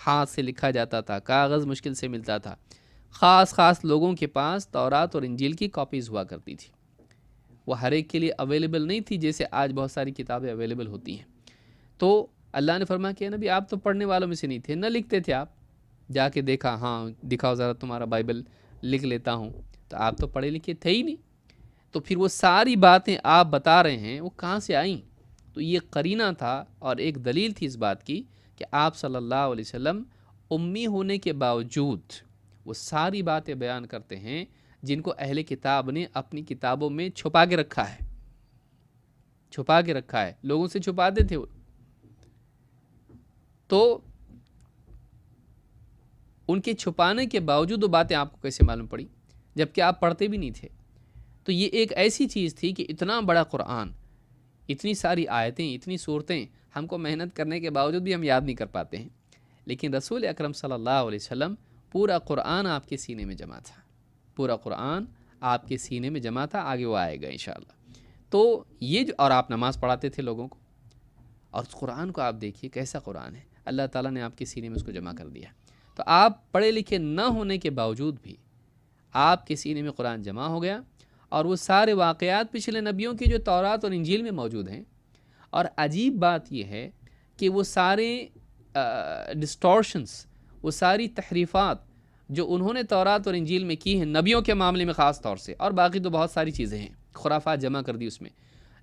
ہاتھ سے لکھا جاتا تھا، کاغذ مشکل سے ملتا تھا۔ خاص لوگوں کے پاس تورات اور انجیل کی کاپیز ہوا کرتی تھی، وہ ہر ایک کے لیے اویلیبل نہیں تھی جیسے آج بہت ساری کتابیں اویلیبل ہوتی ہیں۔ تو اللہ نے فرمایا کہ نبی آپ تو پڑھنے والوں میں سے نہیں تھے، نہ لکھتے تھے، آپ جا کے دیکھا، ہاں دکھاؤ ذرا تمہارا بائبل، لکھ لیتا ہوں، تو آپ تو پڑھے لکھے تھے ہی نہیں۔ تو پھر وہ ساری باتیں آپ بتا رہے ہیں وہ کہاں سے آئیں؟ تو یہ قرینہ تھا اور ایک دلیل تھی اس بات کی کہ آپ صلی اللہ علیہ وسلم امی ہونے کے باوجود وہ ساری باتیں بیان کرتے ہیں جن کو اہل کتاب نے اپنی کتابوں میں چھپا کے رکھا ہے، لوگوں سے چھپاتے تھے وہ۔ تو ان کے چھپانے کے باوجود وہ باتیں آپ کو کیسے معلوم پڑی جبکہ آپ پڑھتے بھی نہیں تھے؟ تو یہ ایک ایسی چیز تھی کہ اتنا بڑا قرآن، اتنی ساری آیتیں، اتنی صورتیں، ہم کو محنت کرنے کے باوجود بھی ہم یاد نہیں کر پاتے ہیں، لیکن رسول اکرم صلی اللہ علیہ وسلم پورا قرآن آپ کے سینے میں جمع تھا، پورا قرآن آپ کے سینے میں جمع تھا، آگے وہ آئے گا انشاءاللہ۔ تو یہ جو، اور آپ نماز پڑھاتے تھے لوگوں کو، اور اس قرآن کو آپ دیکھیے کیسا قرآن ہے، اللہ تعالیٰ نے آپ کے سینے میں اس کو جمع کر دیا۔ تو آپ پڑھے لکھے نہ ہونے کے باوجود بھی آپ کے سینے میں قرآن جمع ہو گیا، اور وہ سارے واقعات پچھلے نبیوں کی جو تورات اور انجیل میں موجود ہیں۔ اور عجیب بات یہ ہے کہ وہ سارے ڈسٹورشنز، وہ ساری تحریفات جو انہوں نے تورات اور انجیل میں کی ہیں نبیوں کے معاملے میں خاص طور سے، اور باقی تو بہت ساری چیزیں ہیں، خرافات جمع کر دی اس میں،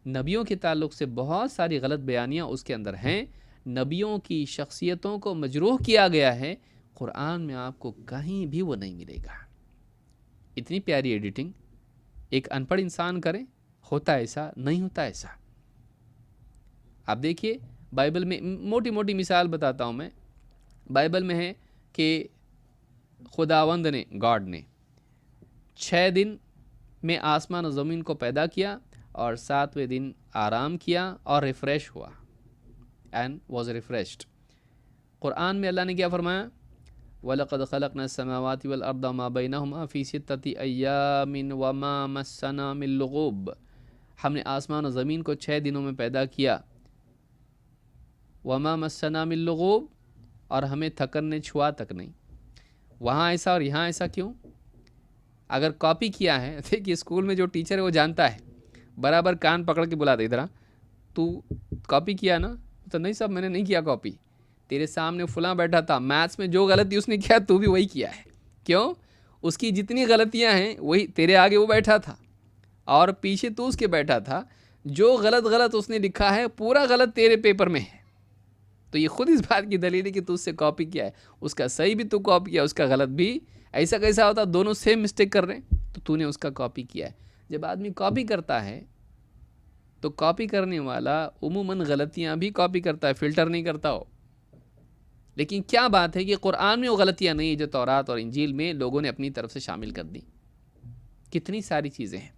نبیوں کے تعلق سے بہت ساری غلط بیانیاں اس کے اندر ہیں، نبیوں کی شخصیتوں کو مجروح کیا گیا ہے، قرآن میں آپ کو کہیں بھی وہ نہیں ملے گا۔ اتنی پیاری ایڈیٹنگ ایک ان پڑھ انسان کرے، ہوتا ایسا نہیں ہوتا ایسا۔ آپ دیکھیے بائبل میں موٹی موٹی مثال بتاتا ہوں میں، بائبل میں ہے کہ خداوند نے، گاڈ نے 6 دن میں آسمان و زمین کو پیدا کیا اور 7ویں دن آرام کیا اور ریفریش ہوا، اینڈ واز ریفریشڈ۔ قرآن میں اللہ نے کیا فرمایا؟ وَلَقَدْ خَلَقْنَا السَّمَاوَاتِ وَالْأَرْضَ وَمَا بَيْنَهُمَا فِي 6 أَيَّامٍ وَمَا مَسَّنَا مِن لُغُوبٍ، ہم نے آسمان و زمین کو 6 دنوں میں پیدا کیا، وَمَا مَسَّنَا مِن لُغُوبٍ، اور ہمیں تھکن نے چھوا تک نہیں۔ وہاں ایسا اور یہاں ایسا کیوں؟ اگر کاپی کیا ہے، دیکھیے اسکول میں جو ٹیچر ہے وہ جانتا ہے، برابر کان پکڑ کے بلاتا، ادھر تو کاپی کیا نا؟ تو نہیں صاحب میں نے نہیں کیا کاپی، تیرے سامنے فلاں بیٹھا تھا، میتھس میں جو غلطی اس نے کیا تو بھی وہی کیا ہے۔ کیوں؟ اس کی جتنی غلطیاں ہیں وہی تیرے آگے وہ بیٹھا تھا اور پیچھے تو اس کے بیٹھا تھا، جو غلط اس نے لکھا ہے پورا غلط تیرے پیپر میں ہے۔ تو یہ خود اس بات کی دلیل ہے کہ تو اس سے کاپی کیا ہے، اس کا صحیح بھی تو کاپی کیا، اس کا غلط بھی۔ ایسا کیسا ہوتا دونوں سیم مسٹیک کر رہے ہیں، تو نے اس کا کاپی کیا ہے۔ جب آدمی کاپی کرتا ہے تو کاپی کرنے والا عموماً غلطیاں بھی کاپی کرتا ہے، فلٹر نہیں کرتا ہو۔ لیکن کیا بات ہے کہ قرآن میں وہ غلطیاں نہیں ہیں جو تورات اور انجیل میں لوگوں نے اپنی طرف سے شامل کر دی۔ کتنی ساری چیزیں ہیں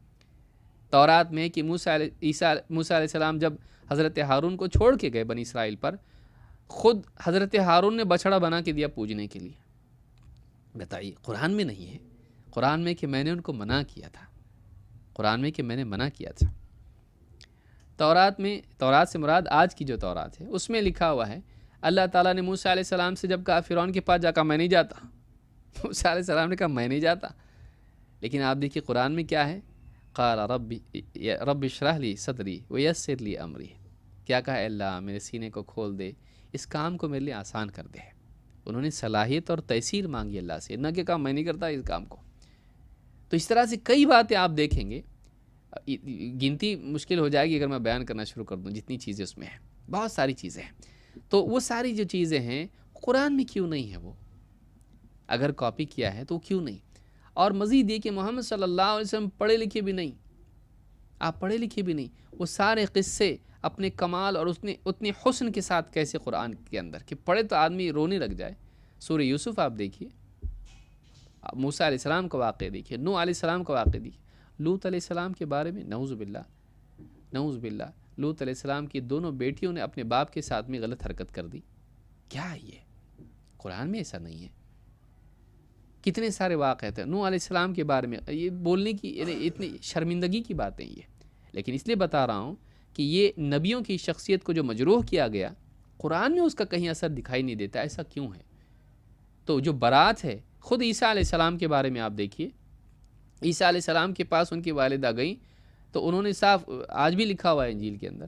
تورات میں کہ موسیٰ علیہ السلام جب حضرت ہارون کو چھوڑ کے گئے بنی اسرائیل پر، خود حضرت ہارون نے بچڑا بنا کے دیا پوجنے کے لیے۔ بتائیے، قرآن میں نہیں ہے، قرآن میں کہ میں نے ان کو منع کیا تھا، قرآن میں کہ میں نے منع کیا تھا۔ تورات میں، تورات سے مراد آج کی جو تورات ہے اس میں لکھا ہوا ہے، اللہ تعالیٰ نے موسیٰ علیہ السلام سے جب کہا فرعون کے پاس جا کہا میں نہیں جاتا، موسیٰ علیہ السلام نے کہا میں نہیں جاتا۔ لیکن آپ دیکھیے قرآن میں کیا ہے، قال رب اشرح لی صدری ویسر لی امری، کیا کہا؟ اے اللہ میرے سینے کو کھول دے، اس کام کو میرے لیے آسان کر دے۔ انہوں نے صلاحیت اور تیسیر مانگی اللہ سے، نہ کہ کہا میں نہیں کرتا اس کام کو۔ تو اس طرح سے کئی باتیں آپ دیکھیں گے، گنتی مشکل ہو جائے گی اگر میں بیان کرنا شروع کر دوں، جتنی چیزیں اس میں ہیں، بہت ساری چیزیں ہیں۔ تو وہ ساری جو چیزیں ہیں قرآن میں کیوں نہیں ہے؟ وہ اگر کاپی کیا ہے تو کیوں نہیں؟ اور مزید یہ کہ محمد صلی اللہ علیہ وسلم پڑھے لکھے بھی نہیں، آپ پڑھے لکھے بھی نہیں، وہ سارے قصے اپنے کمال اور اتنے حسن کے ساتھ کیسے قرآن کے اندر کہ پڑھے تو آدمی رونے لگ جائے۔ سورہ یوسف آپ دیکھیے، موسیٰ علیہ السلام کا واقعہ دیکھیے، نوح علیہ السلام کا واقعہ دیکھیے، لوط علیہ السلام کے بارے میں نعوذ باللہ لوط علیہ السلام کی دونوں بیٹیوں نے اپنے باپ کے ساتھ میں غلط حرکت کر دی۔ کیا ہے یہ؟ قرآن میں ایسا نہیں ہے۔ کتنے سارے واقعات ہیں نوح علیہ السلام کے بارے میں، یہ بولنے کی اتنی شرمندگی کی باتیں یہ، لیکن اس لیے بتا رہا ہوں کہ یہ نبیوں کی شخصیت کو جو مجروح کیا گیا، قرآن میں اس کا کہیں اثر دکھائی نہیں دیتا، ایسا کیوں ہے؟ تو جو برات ہے، خود عیسیٰ علیہ السلام کے بارے میں آپ دیکھیے، عیسیٰ علیہ السلام کے پاس ان کی والدہ گئیں تو انہوں نے صاف، آج بھی لکھا ہوا ہے انجیل کے اندر،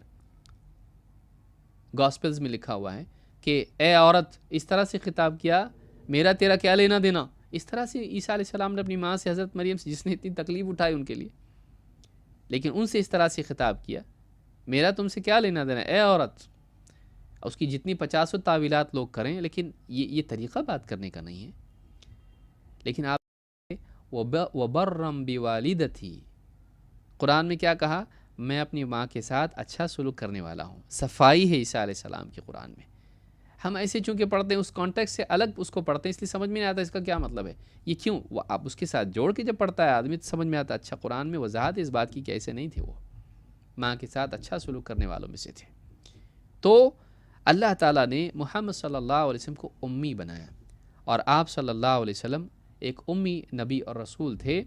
گاسپلز میں لکھا ہوا ہے کہ اے عورت، اس طرح سے خطاب کیا، میرا تیرا کیا لینا دینا۔ اس طرح سے عیسیٰ علیہ السلام نے اپنی ماں سے، حضرت مریم سے، جس نے اتنی تکلیف اٹھائی ان کے لیے، لیکن ان سے اس طرح سے خطاب کیا، میرا تم سے کیا لینا دینا اے عورت۔ اس کی جتنی 50 تعویلات لوگ کریں، لیکن یہ طریقہ بات کرنے کا نہیں ہے۔ لیکن آپ وَبَرًّا بِوَالِدَتِي، قرآن میں کیا کہا؟ میں اپنی ماں کے ساتھ اچھا سلوک کرنے والا ہوں۔ صفائی ہے عیسیٰ علیہ السلام کی قرآن میں۔ ہم ایسے چونکہ پڑھتے ہیں، اس کانٹیکس سے الگ اس کو پڑھتے ہیں، اس لیے سمجھ میں نہیں آتا اس کا کیا مطلب ہے، یہ کیوں۔ وہ آپ اس کے ساتھ جوڑ کے جب پڑھتا ہے آدمی تو سمجھ میں آتا، اچھا قرآن میں وضاحت اس بات کی کہ ایسے نہیں تھے، وہ ماں کے ساتھ اچھا سلوک کرنے والوں میں سے تھے۔ تو اللہ تعالیٰ نے محمد صلی اللہ علیہ وسلم کو امی بنایا، اور آپ صلی اللہ علیہ وسلم ایک امی نبی اور رسول تھے،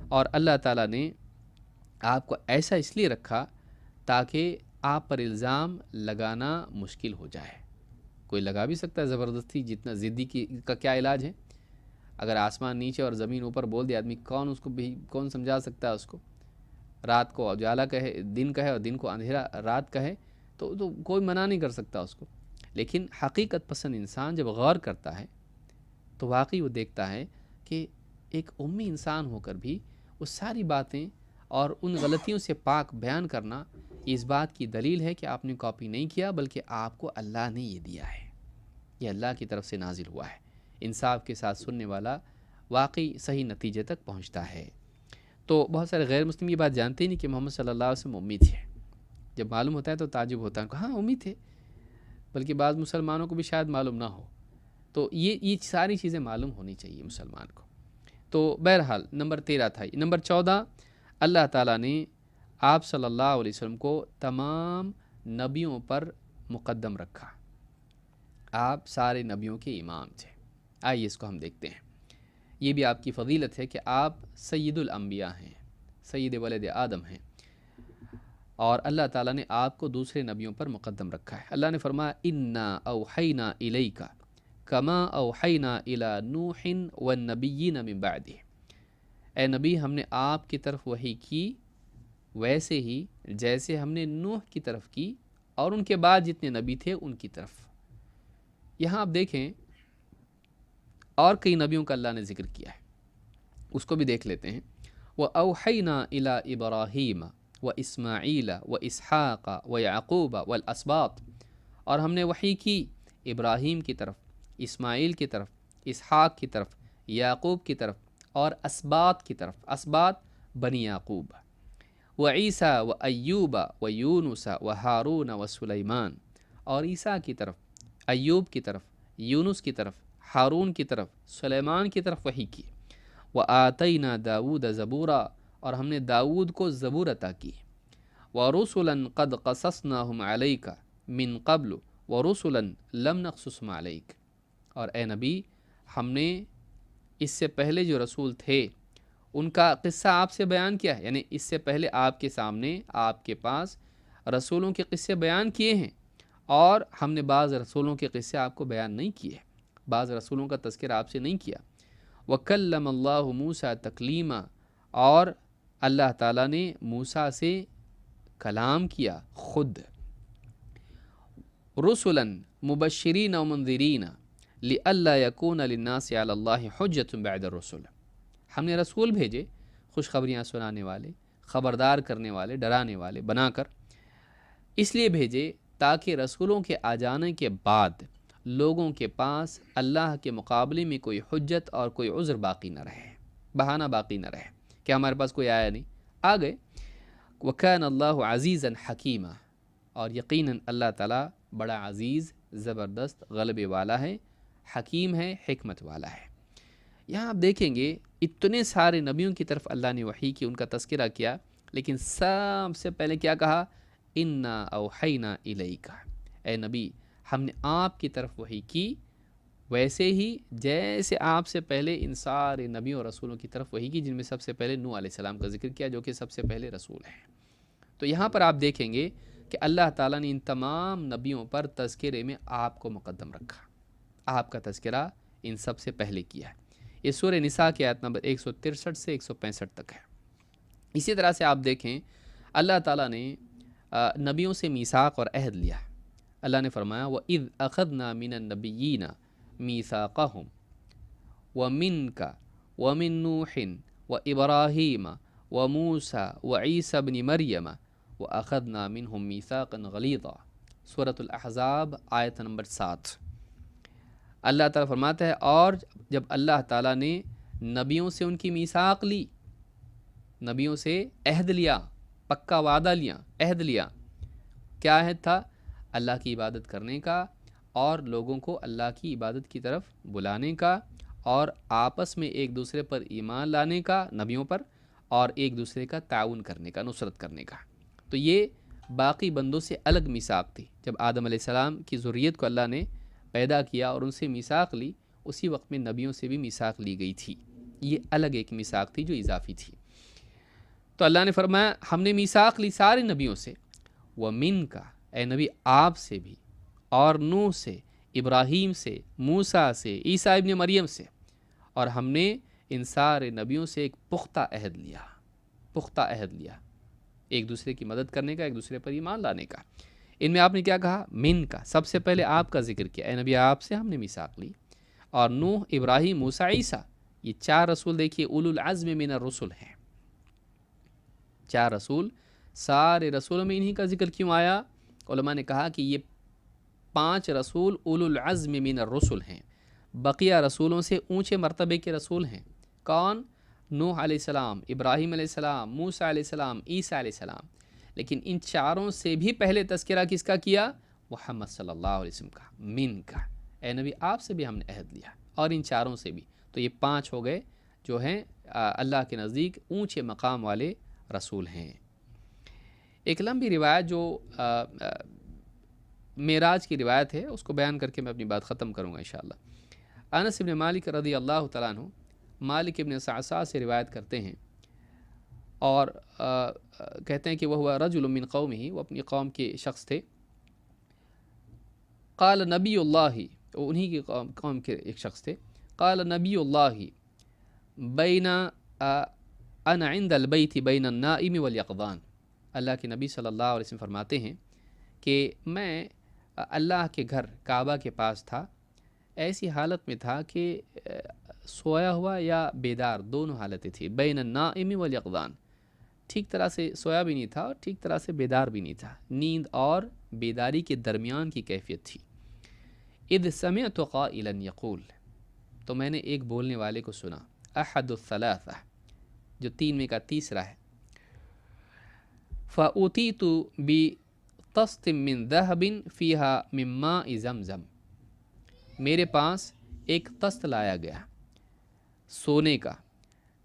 اور اللہ تعالیٰ نے آپ کو ایسا اس لیے رکھا تاکہ آپ پر الزام لگانا مشکل ہو جائے۔ کوئی لگا بھی سکتا ہے زبردستی، جتنا ضدی کا کیا علاج ہے؟ اگر آسمان نیچے اور زمین اوپر بول دے آدمی، کون سمجھا سکتا ہے اس کو؟ رات کو اجالا کہے، دن کہے، اور دن کو اندھیرا رات کہے، تو کوئی منع نہیں کر سکتا اس کو۔ لیکن حقیقت پسند انسان جب غور کرتا ہے تو واقعی وہ دیکھتا ہے کہ ایک امی انسان ہو کر بھی وہ ساری باتیں اور ان غلطیوں سے پاک بیان کرنا، اس بات کی دلیل ہے کہ آپ نے کاپی نہیں کیا، بلکہ آپ کو اللہ نے یہ دیا ہے، یہ اللہ کی طرف سے نازل ہوا ہے۔ انصاف کے ساتھ سننے والا واقعی صحیح نتیجے تک پہنچتا ہے۔ تو بہت سارے غیر مسلم یہ بات جانتے نہیں کہ محمد صلی اللہ علیہ وسلم امی تھے۔ جب معلوم ہوتا ہے تو تعجب ہوتا ہے کہ ہاں امی تھے، بلکہ بعض مسلمانوں کو بھی شاید معلوم نہ ہو۔ تو یہ ساری چیزیں معلوم ہونی چاہیے مسلمان کو۔ تو بہرحال نمبر 13 تھا۔ نمبر 14، اللہ تعالیٰ نے آپ صلی اللہ علیہ وسلم کو تمام نبیوں پر مقدم رکھا، آپ سارے نبیوں کے امام تھے۔ آئیے اس کو ہم دیکھتے ہیں۔ یہ بھی آپ کی فضیلت ہے کہ آپ سید الانبیاء ہیں، سید ولد آدم ہیں، اور اللہ تعالیٰ نے آپ کو دوسرے نبیوں پر مقدم رکھا ہے۔ اللہ نے فرمایا انا اوحینا الیک کما اوحینا الی نوح والنبیین من بعدہ، اے نبی ہم نے آپ کی طرف وحی کی ویسے ہی جیسے ہم نے نوح کی طرف کی اور ان کے بعد جتنے نبی تھے ان کی طرف۔ یہاں آپ دیکھیں اور کئی نبیوں کا اللہ نے ذکر کیا ہے، اس کو بھی دیکھ لیتے ہیں۔ وَأَوْحَيْنَا إِلَىٰ إِبْرَاهِيمَ وَإِسْمَاعِيلَ وَإِسْحَاقَ وَيَعْقُوبَ وَالْأَسْبَاطِ، اور ہم نے وحی کی ابراہیم کی طرف، اسماعیل کی طرف، اسحاق کی طرف، یعقوب کی طرف، اور اسباط کی طرف، اسباط بنی یعقوب، وعیسیٰ وایوب ویونس وہارون وسلیمان، اور عیسیٰ کی طرف، ایوب کی طرف، یونس کی طرف، ہارون کی طرف، سلیمان کی طرف وحی کی۔ وآتینا داود زبورا، اور ہم نے داود کو زبور عطا کی۔ ورسلا قد قصصناہم علیک من قبل ورسلا لم نقصصہم علیک، اور اے نبی ہم نے اس سے پہلے جو رسول تھے ان کا قصہ آپ سے بیان کیا ہے، یعنی اس سے پہلے آپ کے سامنے، آپ کے پاس رسولوں کے قصے بیان کیے ہیں، اور ہم نے بعض رسولوں کے قصے آپ کو بیان نہیں کیے، بعض رسولوں کا تذکرہ آپ سے نہیں کیا۔ وَكَلَّمَ اللَّهُ مُوسَىٰ تَكْلِيمًا، اور اللہ تعالیٰ نے موسیٰ سے کلام کیا خود۔ رُسُلًا مُبَشِّرِينَ وَمُنذِرِينَ لِئَلَّا يَكُونَ لِلنَّاسِ عَلَى اللَّهِ حُجَّةٌ بَعْدَ الرُّسُلِ، ہم نے رسول بھیجے خوشخبریاں سنانے والے، خبردار کرنے والے، ڈرانے والے بنا کر، اس لیے بھیجے تاکہ رسولوں کے آ جانے کے بعد لوگوں کے پاس اللہ کے مقابلے میں کوئی حجت اور کوئی عذر باقی نہ رہے، بہانہ باقی نہ رہے کہ ہمارے پاس کوئی آیا نہیں، آ گئے۔ وَكَانَ اللَّهُ عَزِيزًا حَكِيمًا، اور یقیناً اللہ تعالیٰ بڑا عزیز، زبردست، غلبے والا ہے، حکیم ہے، حکمت والا ہے۔ یہاں آپ دیکھیں گے اتنے سارے نبیوں کی طرف اللہ نے وحی کی، ان کا تذکرہ کیا، لیکن سب سے پہلے کیا کہا؟ انا اوحینا الیک، اے نبی ہم نے آپ کی طرف وحی کی ویسے ہی جیسے آپ سے پہلے ان سارے نبیوں اور رسولوں کی طرف وحی کی، جن میں سب سے پہلے نوح علیہ السلام کا ذکر کیا جو کہ سب سے پہلے رسول ہیں۔ تو یہاں پر آپ دیکھیں گے کہ اللہ تعالیٰ نے ان تمام نبیوں پر تذکرے میں آپ کو مقدم رکھا، آپ کا تذکرہ ان سب سے پہلے کیا ہے۔ یہ سورہ نساء کی آیت نمبر 163 سے 165 تک ہے۔ اسی طرح سے آپ دیکھیں اللہ تعالیٰ نے نبیوں سے میثاق اور عہد لیا۔ اللہ نے فرمایا وَإِذْ أَخَذْنَا مِنَ النَّبِيِّينَ مِيثَاقَهُمْ وَمِنْكَ وَمِن نُوحٍ وَإِبْرَاهِيمَ وَمُوسَى وَعِيسَى ابْنِ مَرْيَمَ وَأَخَذْنَا مِنْهُمْ مِيثَاقًا غَلِيظًا، سورۃ الاحزاب آیت نمبر 7۔ اللہ تعالیٰ فرماتا ہے اور جب اللہ تعالیٰ نے نبیوں سے ان کی میثاق لی، نبیوں سے عہد لیا، پکا وعدہ لیا، عہد لیا، کیا عہد تھا؟ اللہ کی عبادت کرنے کا اور لوگوں کو اللہ کی عبادت کی طرف بلانے کا، اور آپس میں ایک دوسرے پر ایمان لانے کا، نبیوں پر، اور ایک دوسرے کا تعاون کرنے کا، نصرت کرنے کا۔ تو یہ باقی بندوں سے الگ میثاق تھی. جب آدم علیہ السلام کی ذریت کو اللہ نے پیدا کیا اور ان سے میثاق لی، اسی وقت میں نبیوں سے بھی میثاق لی گئی تھی. یہ الگ ایک میثاق تھی جو اضافی تھی. تو اللہ نے فرمایا ہم نے میثاق لی سارے نبیوں سے، وَمِن کا، اے نبی آپ سے بھی، اور نوح سے، ابراہیم سے، موسیٰ سے، عیسیٰ ابن مریم سے، اور ہم نے ان سارے نبیوں سے ایک پختہ عہد لیا. پختہ عہد لیا ایک دوسرے کی مدد کرنے کا، ایک دوسرے پر ایمان لانے کا. ان میں آپ نے کیا کہا؟ من کا، سب سے پہلے آپ کا ذکر کیا، اے نبی آپ سے ہم نے میثاق لی. اور نوح، ابراہیم، موسیٰ، عیسیٰ، یہ 4 رسول دیکھیے اولو العزم من الرسل ہیں. 4 رسول، سارے رسولوں میں انہی کا ذکر کیوں آیا؟ علماء نے کہا کہ یہ 5 رسول اولو العزم من الرسل ہیں، بقیہ رسولوں سے اونچے مرتبے کے رسول ہیں. کون؟ نوح علیہ السلام، ابراہیم علیہ السلام، موسیٰ علیہ السلام، عیسیٰ علیہ السلام. لیکن ان 4 سے بھی پہلے تذکرہ کس کا کیا؟ محمد صلی اللہ علیہ وسلم کا. من کا، اے نبی آپ سے بھی ہم نے عہد لیا، اور ان 4 سے بھی. تو یہ 5 ہو گئے جو ہیں اللہ کے نزدیک اونچے مقام والے رسول ہیں. ایک لمبی روایت جو معراج کی روایت ہے اس کو بیان کر کے میں اپنی بات ختم کروں گا انشاءاللہ. انس بن مالک رضی اللہ تعالیٰ عنہ مالک ابن صعصع سے روایت کرتے ہیں اور کہتے ہیں کہ وہ ہوا رجل من قومہ، وہ اپنی قوم کے شخص تھے. قال نبی اللہ، انہی کی قوم کے ایک شخص تھے. قال نبی اللہ بین انا عند البیت بین النائم والیقظان. اللہ کے نبی صلی اللہ علیہ وسلم فرماتے ہیں کہ میں اللہ کے گھر کعبہ کے پاس تھا، ایسی حالت میں تھا کہ سویا ہوا یا بیدار دونوں حالتیں تھیں. بین النائم والیقظان، ٹھیک طرح سے سویا بھی نہیں تھا اور ٹھیک طرح سے بیدار بھی نہیں تھا، نیند اور بیداری کے درمیان کی کیفیت تھی. اذ سمعت قائلا یقول، تو میں نے ایک بولنے والے کو سنا، احد الثلاثہ، جو 3 میں کا تیسرا ہے. فأتیت بطست من ذهب فيها من ماء زمزم، میرے پاس ایک طست لایا گیا سونے کا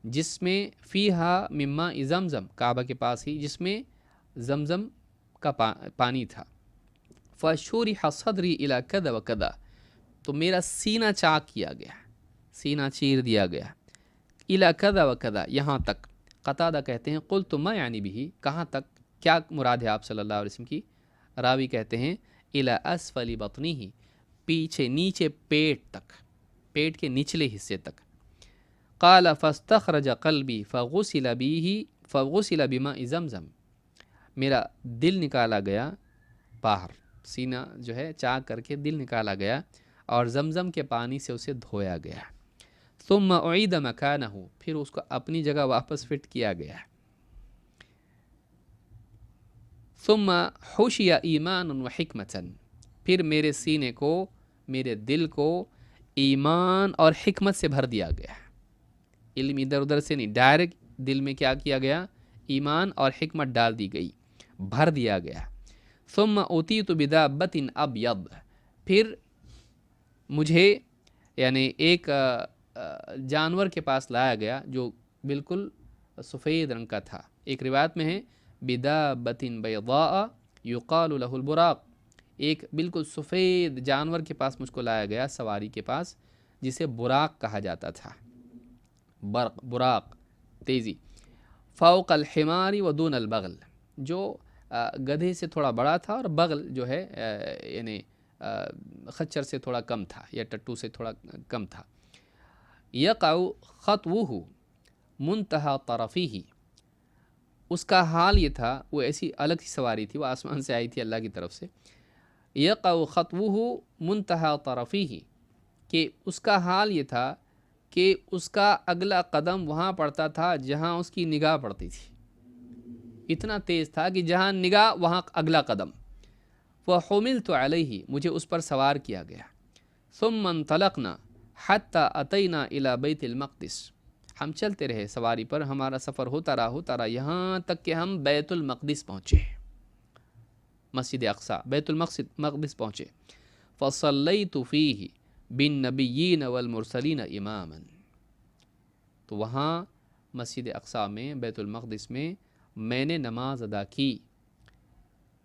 جس میں فیہا من ماء زمزم، کعبہ کے پاس ہی جس میں زمزم کا پانی تھا. فشرح صدری الی کذا و کذا، تو میرا سینہ چاک کیا گیا، سینہ چیر دیا گیا. الی کذا و کذا، یہاں تک. قتادہ کہتے ہیں قلت ما یعنی بھی، کہاں تک، کیا مراد ہے آپ صلی اللہ علیہ وسلم کی؟ راوی کہتے ہیں الی اسفل بطنہ، پیچھے نیچے پیٹ تک، پیٹ کے نچلے حصے تک. قال فاستخرج قلبی فغسل بماء زمزم، میرا دل نکالا گیا باہر، سینہ جو ہے چاک کر کے دل نکالا گیا اور زمزم کے پانی سے اسے دھویا گیا. ثم اعید مکانہ، پھر اس کو اپنی جگہ واپس فٹ کیا گیا. ثم حشی ایمان و حکمتا، پھر میرے سینے کو، میرے دل کو ایمان اور حکمت سے بھر دیا گیا. علم ادھر ادھر سے نہیں، ڈائریکٹ دل میں کیا کیا گیا؟ ایمان اور حکمت ڈال دی گئی، بھر دیا گیا. ثم اتیت بدابۃ ابیض، پھر مجھے یعنی ایک جانور کے پاس لایا گیا جو بالکل سفید رنگ کا تھا. ایک روایت میں ہے بدابۃ بیضاء یقال له البراق، ایک بالکل سفید جانور کے پاس مجھ کو لایا گیا، سواری کے پاس، جسے براق کہا جاتا تھا. برق، براق، تیزی. فوق الحمار و دون البغل، جو گدھے سے تھوڑا بڑا تھا اور بغل جو ہے یعنی خچر سے تھوڑا کم تھا یا ٹٹو سے تھوڑا کم تھا. یقع خطوہ منتہا طرفیہ، اس کا حال یہ تھا، وہ ایسی الگ سی سواری تھی، وہ آسمان سے آئی تھی اللہ کی طرف سے. یقع خطوہ منتہا طرفیہ، کہ اس کا حال یہ تھا کہ اس کا اگلا قدم وہاں پڑتا تھا جہاں اس کی نگاہ پڑتی تھی. اتنا تیز تھا کہ جہاں نگاہ وہاں اگلا قدم. وحملت علیہ، مجھے اس پر سوار کیا گیا. ثم انطلقنا حتی اتینا الی بیت المقدس، ہم چلتے رہے سواری پر، ہمارا سفر ہوتا رہا یہاں تک کہ ہم بیت المقدس پہنچے، مسجد اقصی، بیت المقدس پہنچے. فصلیت فیہ بالنبیین والمرسلین اماما، تو وہاں مسجد اقصی میں، بیت المقدس میں میں نے نماز ادا کی